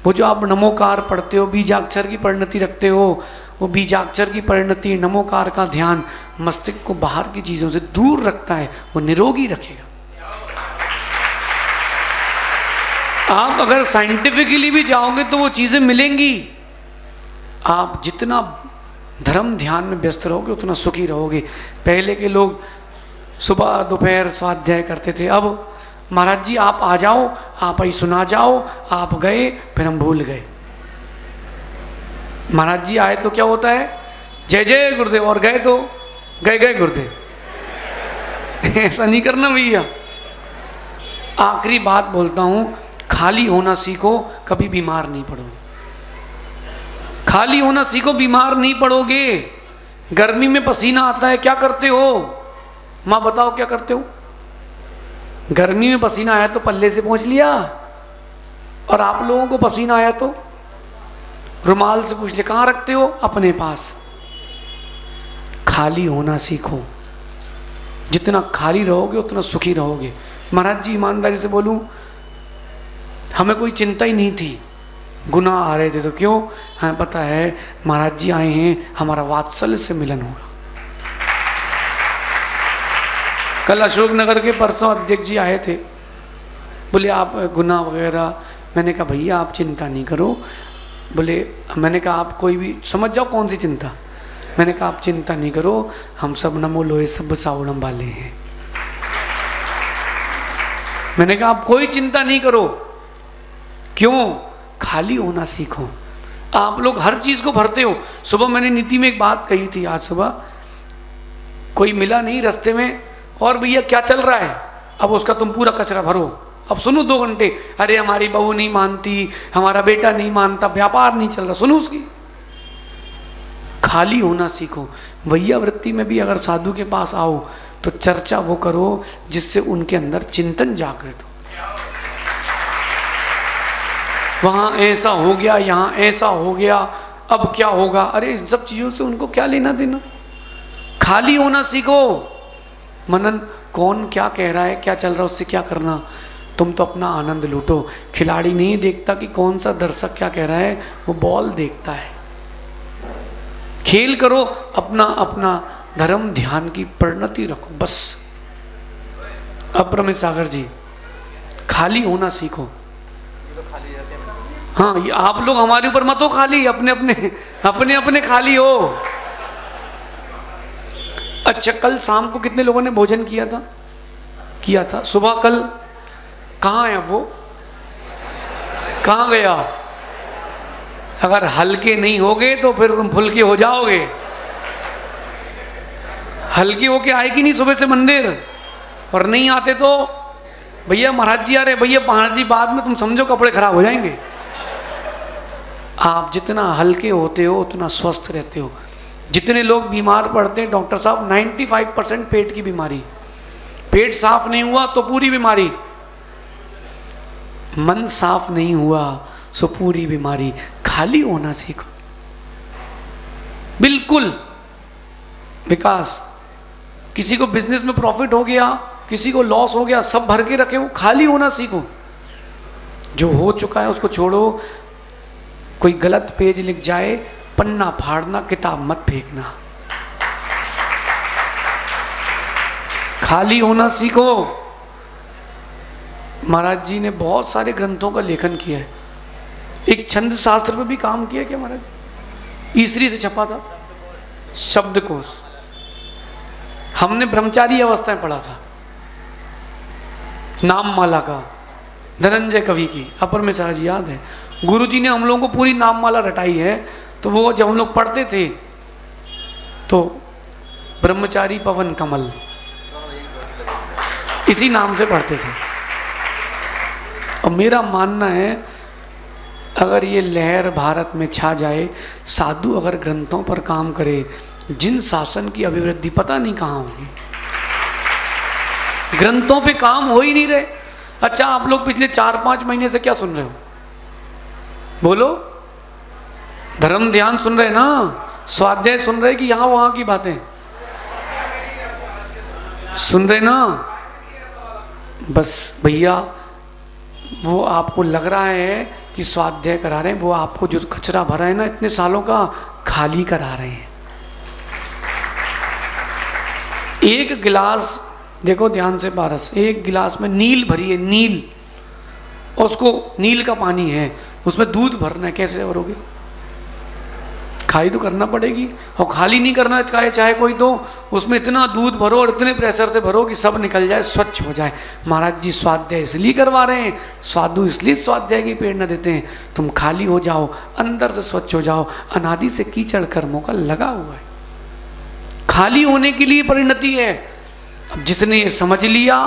वो जो आप नमोकार पढ़ते हो, बीजाक्षर की परिणति रखते हो, वो बीजाक्षर की परिणति, नमोकार का ध्यान मस्तिष्क को बाहर की चीजों से दूर रखता है, वो निरोगी रखेगा। आप अगर साइंटिफिकली भी जाओगे तो वो चीजें मिलेंगी। आप जितना धर्म ध्यान में व्यस्त रहोगे उतना सुखी रहोगे। पहले के लोग सुबह दोपहर स्वाध्याय करते थे, अब महाराज जी आप आ जाओ, आप ही सुना जाओ, आप गए फिर हम भूल गए। महाराज जी आए तो क्या होता है? जय जय गुरुदेव, और गए तो गए गए गुरुदेव। ऐसा नहीं करना भैया। आखिरी बात बोलता हूं, खाली होना सीखो, कभी बीमार नहीं पड़ोगे। खाली होना सीखो, बीमार नहीं पड़ोगे। गर्मी में पसीना आता है, क्या करते हो? माँ बताओ क्या करते हो? गर्मी में पसीना आया तो पल्ले से पहुंच लिया, और आप लोगों को पसीना आया तो रुमाल से पूछ लिया। कहाँ रखते हो? अपने पास। खाली होना सीखो। जितना खाली रहोगे उतना सुखी रहोगे। महाराज जी ईमानदारी से बोलूं, हमें कोई चिंता ही नहीं थी। गुनाह आ रहे थे तो क्यों? हमें पता है महाराज जी आए हैं, हमारा वात्सल्य से मिलन होगा। कल अशोकनगर के परसों अध्यक्ष जी आए थे, बोले आप गुनाह वगैरह। मैंने कहा भैया आप चिंता नहीं करो। बोले, मैंने कहा आप कोई भी समझ जाओ कौन सी चिंता। मैंने कहा आप चिंता नहीं करो, हम सब नमो लोहे सब सावड़म वाले हैं। मैंने कहा आप कोई चिंता नहीं करो। क्यों? खाली होना सीखो। आप लोग हर चीज को भरते हो। सुबह मैंने नीति में एक बात कही थी, आज सुबह कोई मिला नहीं रास्ते में, और भैया क्या चल रहा है? अब उसका तुम पूरा कचरा भरो। अब सुनो 2 घंटे, अरे हमारी बहू नहीं मानती, हमारा बेटा नहीं मानता, व्यापार नहीं चल रहा, सुनो उसकी। खाली होना सीखो। वैया वृत्ति में भी अगर साधु के पास आओ तो चर्चा वो करो जिससे उनके अंदर चिंतन जागृत हो। वहां ऐसा हो गया, यहां ऐसा हो गया, अब क्या होगा? अरे इन सब चीजों से उनको क्या लेना देना? खाली होना सीखो। मनन, कौन क्या कह रहा है, क्या चल रहा है, उससे क्या करना? तुम तो अपना आनंद लूटो। खिलाड़ी नहीं देखता कि कौन सा दर्शक क्या कह रहा है, वो बॉल देखता है। खेल करो, अपना अपना धर्म ध्यान की परिणति रखो, बस। अप्रमित सागर जी, खाली होना सीखो। हाँ, ये आप लोग हमारे ऊपर मत हो खाली, अपने अपने खाली हो। अच्छा, कल शाम को कितने लोगों ने भोजन किया था? सुबह कल कहाँ है वो? कहाँ गया? अगर हल्के नहीं होगे तो फिर तुम फुल्के हो जाओगे। हल्के होके आएगी नहीं सुबह से मंदिर, और नहीं आते तो भैया महाराज जी आ रहे, भैया महाराज जी बाद में, तुम समझो कपड़े खराब हो जाएंगे। आप जितना हल्के होते हो उतना स्वस्थ रहते हो। जितने लोग बीमार पड़ते हैं डॉक्टर साहब, 95% पेट की बीमारी। पेट साफ नहीं हुआ तो पूरी बीमारी। मन साफ नहीं हुआ सो पूरी बीमारी। खाली होना सीखो। बिल्कुल विकास। किसी को बिजनेस में प्रॉफिट हो गया, किसी को लॉस हो गया, सब भर के रखे हो। खाली होना सीखो। जो हो चुका है उसको छोड़ो। कोई गलत पेज लिख जाए, पन्ना फाड़ना, किताब मत फेंकना। खाली होना सीखो। महाराज जी ने बहुत सारे ग्रंथों का लेखन किया है। एक छंद शास्त्र पर भी काम किया क्या महाराज? ईसरी से छपा था शब्दकोश। हमने ब्रह्मचारी अवस्था में पढ़ा था। नाम माला का, धनंजय कवि की, अपर में सहज याद है। गुरुजी ने हम लोगों को पूरी नाम माला रटाई है। तो वो जब हम लोग पढ़ते थे तो ब्रह्मचारी पवन कमल इसी नाम से पढ़ते थे। और मेरा मानना है अगर ये लहर भारत में छा जाए, साधु अगर ग्रंथों पर काम करे, जिन शासन की अभिवृद्धि पता नहीं कहाँ होगी। ग्रंथों पे काम हो ही नहीं रहे। अच्छा, आप लोग पिछले 4-5 महीने से क्या सुन रहे हो? बोलो। धर्म ध्यान सुन रहे ना, स्वाध्याय सुन रहे कि यहाँ वहाँ की बातें सुन रहे ना? बस भैया, वो आपको लग रहा है कि स्वाध्याय करा रहे हैं, वो आपको जो कचरा भरा है ना इतने सालों का, खाली करा रहे हैं। एक गिलास देखो ध्यान से पारस, एक गिलास में नील भरी है, नील, और उसको नील का पानी है, उसमें दूध भरना है, कैसे भरोगे? खाली तो करना पड़ेगी। और खाली नहीं करना चाहे कोई तो उसमें इतना दूध भरो और इतने प्रेशर से भरो कि सब निकल जाए, स्वच्छ हो जाए। महाराज जी स्वाध्याय इसलिए करवा रहे हैं, साधु इसलिए स्वाध्याय की प्रेरणा देते हैं, तुम खाली हो जाओ, अंदर से स्वच्छ हो जाओ। अनादि से कीचड़ कर्मों का लगा हुआ है, खाली होने के लिए परिणति है। अब जिसने ये समझ लिया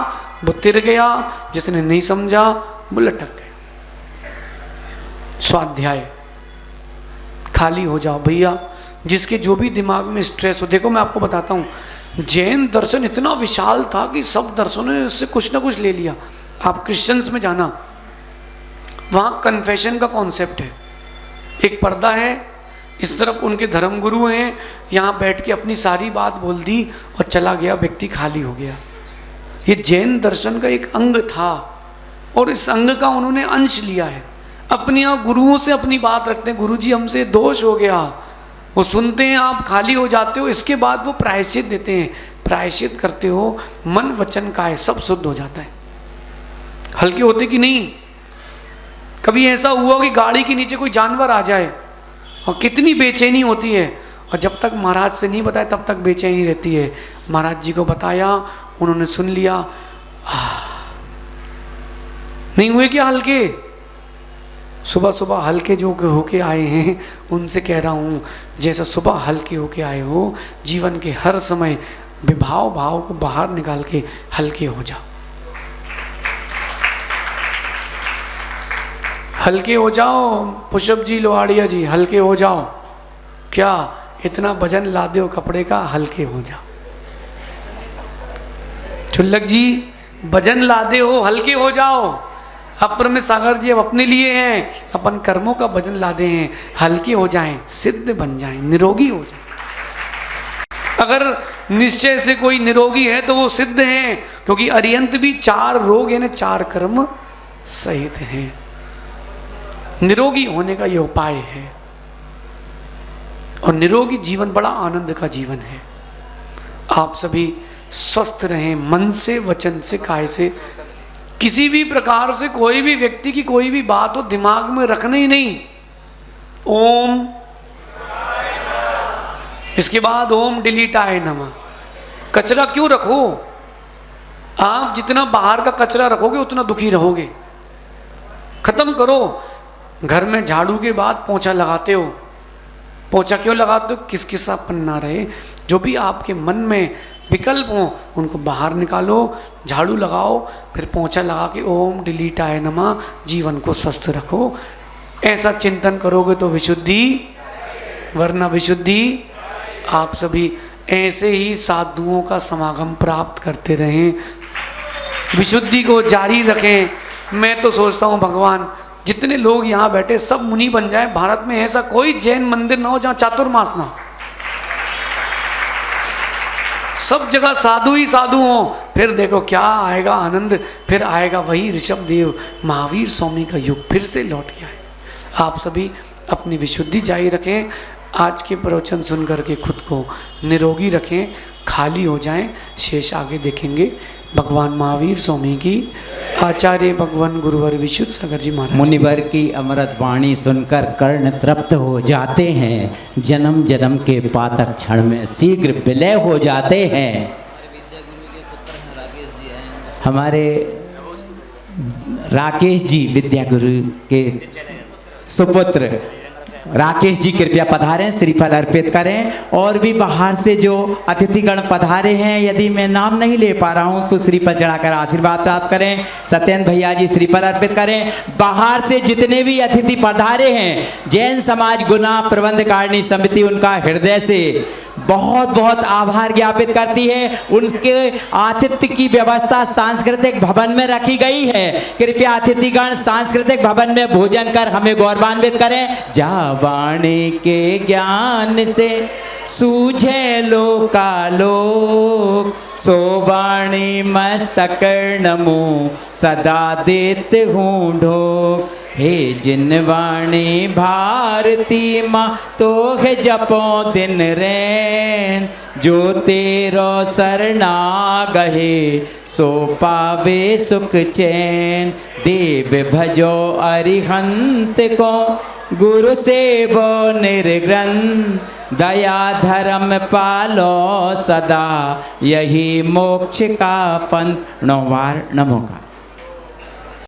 वो तिर गया, जिसने नहीं समझा वो लटक गया। स्वाध्याय खाली हो जाओ भैया। जिसके जो भी दिमाग में स्ट्रेस हो, देखो मैं आपको बताता हूँ, जैन दर्शन इतना विशाल था कि सब दर्शनों ने उससे कुछ ना कुछ ले लिया। आप क्रिश्चियंस में जाना, वहाँ कन्फेशन का कॉन्सेप्ट है, एक पर्दा है, इस तरफ उनके धर्मगुरु हैं, यहाँ बैठ के अपनी सारी बात बोल दी और चला गया, व्यक्ति खाली हो गया। ये जैन दर्शन का एक अंग था और इस अंग का उन्होंने अंश लिया है। अपने यहाँ गुरुओं से अपनी बात रखते हैं, गुरुजी हमसे दोष हो गया, वो सुनते हैं, आप खाली हो जाते हो। इसके बाद वो प्रायश्चित देते हैं, प्रायश्चित करते हो, मन वचन काया सब शुद्ध हो जाता है। हल्के होते कि नहीं? कभी ऐसा हुआ कि गाड़ी के नीचे कोई जानवर आ जाए और कितनी बेचैनी होती है, और जब तक महाराज से नहीं बताया तब तक बेचैनी रहती है। महाराज जी को बताया, उन्होंने सुन लिया, नहीं हुए क्या हल्के? सुबह सुबह हल्के जो होके आए हैं उनसे कह रहा हूँ, जैसा सुबह हल्के होके आए हो, जीवन के हर समय विभाव भाव को बाहर निकाल के हल्के हो जाओ, हल्के हो जाओ। पुष्प जी, लोहाड़िया जी, हल्के हो जाओ। क्या इतना वजन ला दो कपड़े का, हल्के हो जाओ। चुल्लक जी, वजन ला दे हो, हल्के हो जाओ। अपर में सागर जी अब अपने लिए हैं, अपन कर्मों का वजन लादे हैं, हल्के हो जाएं, सिद्ध बन जाएं, निरोगी हो जाएं। अगर निश्चय से कोई निरोगी है तो वो सिद्ध है, क्योंकि अरियंत भी 4 रोग यानी 4 कर्म सहित हैं। निरोगी होने का ये उपाय है, और निरोगी जीवन बड़ा आनंद का जीवन है। आप सभी स्वस्थ रहें, मन से, वचन से, काय से। किसी भी प्रकार से कोई भी व्यक्ति की कोई भी बात हो दिमाग में रखना ही नहीं। ओम, इसके बाद ओम डिलीटाय नमः। कचरा क्यों रखो? आप जितना बाहर का कचरा रखोगे उतना दुखी रहोगे। खत्म करो। घर में झाड़ू के बाद पोंछा लगाते हो, पोंछा क्यों लगाते हो? किसकिसापन ना रहे। जो भी आपके मन में विकल्प हो उनको बाहर निकालो, झाड़ू लगाओ, फिर पोंछा लगा के ओम डिलीटाय नमः, जीवन को स्वस्थ रखो। ऐसा चिंतन करोगे तो विशुद्धि, वरना विशुद्धि। आप सभी ऐसे ही साधुओं का समागम प्राप्त करते रहें, विशुद्धि को जारी रखें। मैं तो सोचता हूँ भगवान जितने लोग यहाँ बैठे सब मुनि बन जाए। भारत में ऐसा कोई जैन मंदिर ना हो जहाँ चातुर्मास ना हो, सब जगह साधु ही साधु हों। फिर देखो क्या आएगा आनंद, फिर आएगा वही ऋषभ देव महावीर स्वामी का युग फिर से लौट के आए। आप सभी अपनी विशुद्धि जारी रखें। आज के प्रवचन सुन करके खुद को निरोगी रखें, खाली हो जाएं, शेष आगे देखेंगे। भगवान महावीर स्वामी की, आचार्य भगवान गुरुवर विशुद्ध सागर जी महाराज, मुनिवर की अमृत वाणी सुनकर कर्ण तृप्त हो जाते हैं, जन्म जन्म के पातक क्षण में शीघ्र विलय हो जाते हैं। हमारे राकेश जी विद्या गुरु के सुपुत्र, राकेश जी कृपया पधारें, श्रीफल अर्पित करें। और भी बाहर से जो अतिथिगण पधारे हैं, यदि मैं नाम नहीं ले पा रहा हूं तो श्रीफल चढ़ाकर आशीर्वाद प्राप्त करें। सत्येंद्र भैया जी श्रीफल अर्पित करें। बाहर से जितने भी अतिथि पधारे हैं, जैन समाज गुना प्रबंधकारिणी समिति उनका हृदय से बहुत बहुत आभार ज्ञापित करती है। उनके आतिथ्य की व्यवस्था सांस्कृतिक भवन में रखी गई है। कृपया अतिथिगण सांस्कृतिक भवन में भोजन कर हमें गौरवान्वित करें। जावाणी के ज्ञान से सूझे लोकालोक, सोवाणी मस्तक नमो सदा देत हूँ ढोक। हे जिनवाणी भारती माँ तो है जपो दिन रैन, जो तेरो सरना गहे सो पावे सुख चैन। देव भजो अरिहंत को गुरु सेवो निर्ग्रंथ, दया धर्म पालो सदा यही मोक्ष का पंथ। नमोकार नमोकार।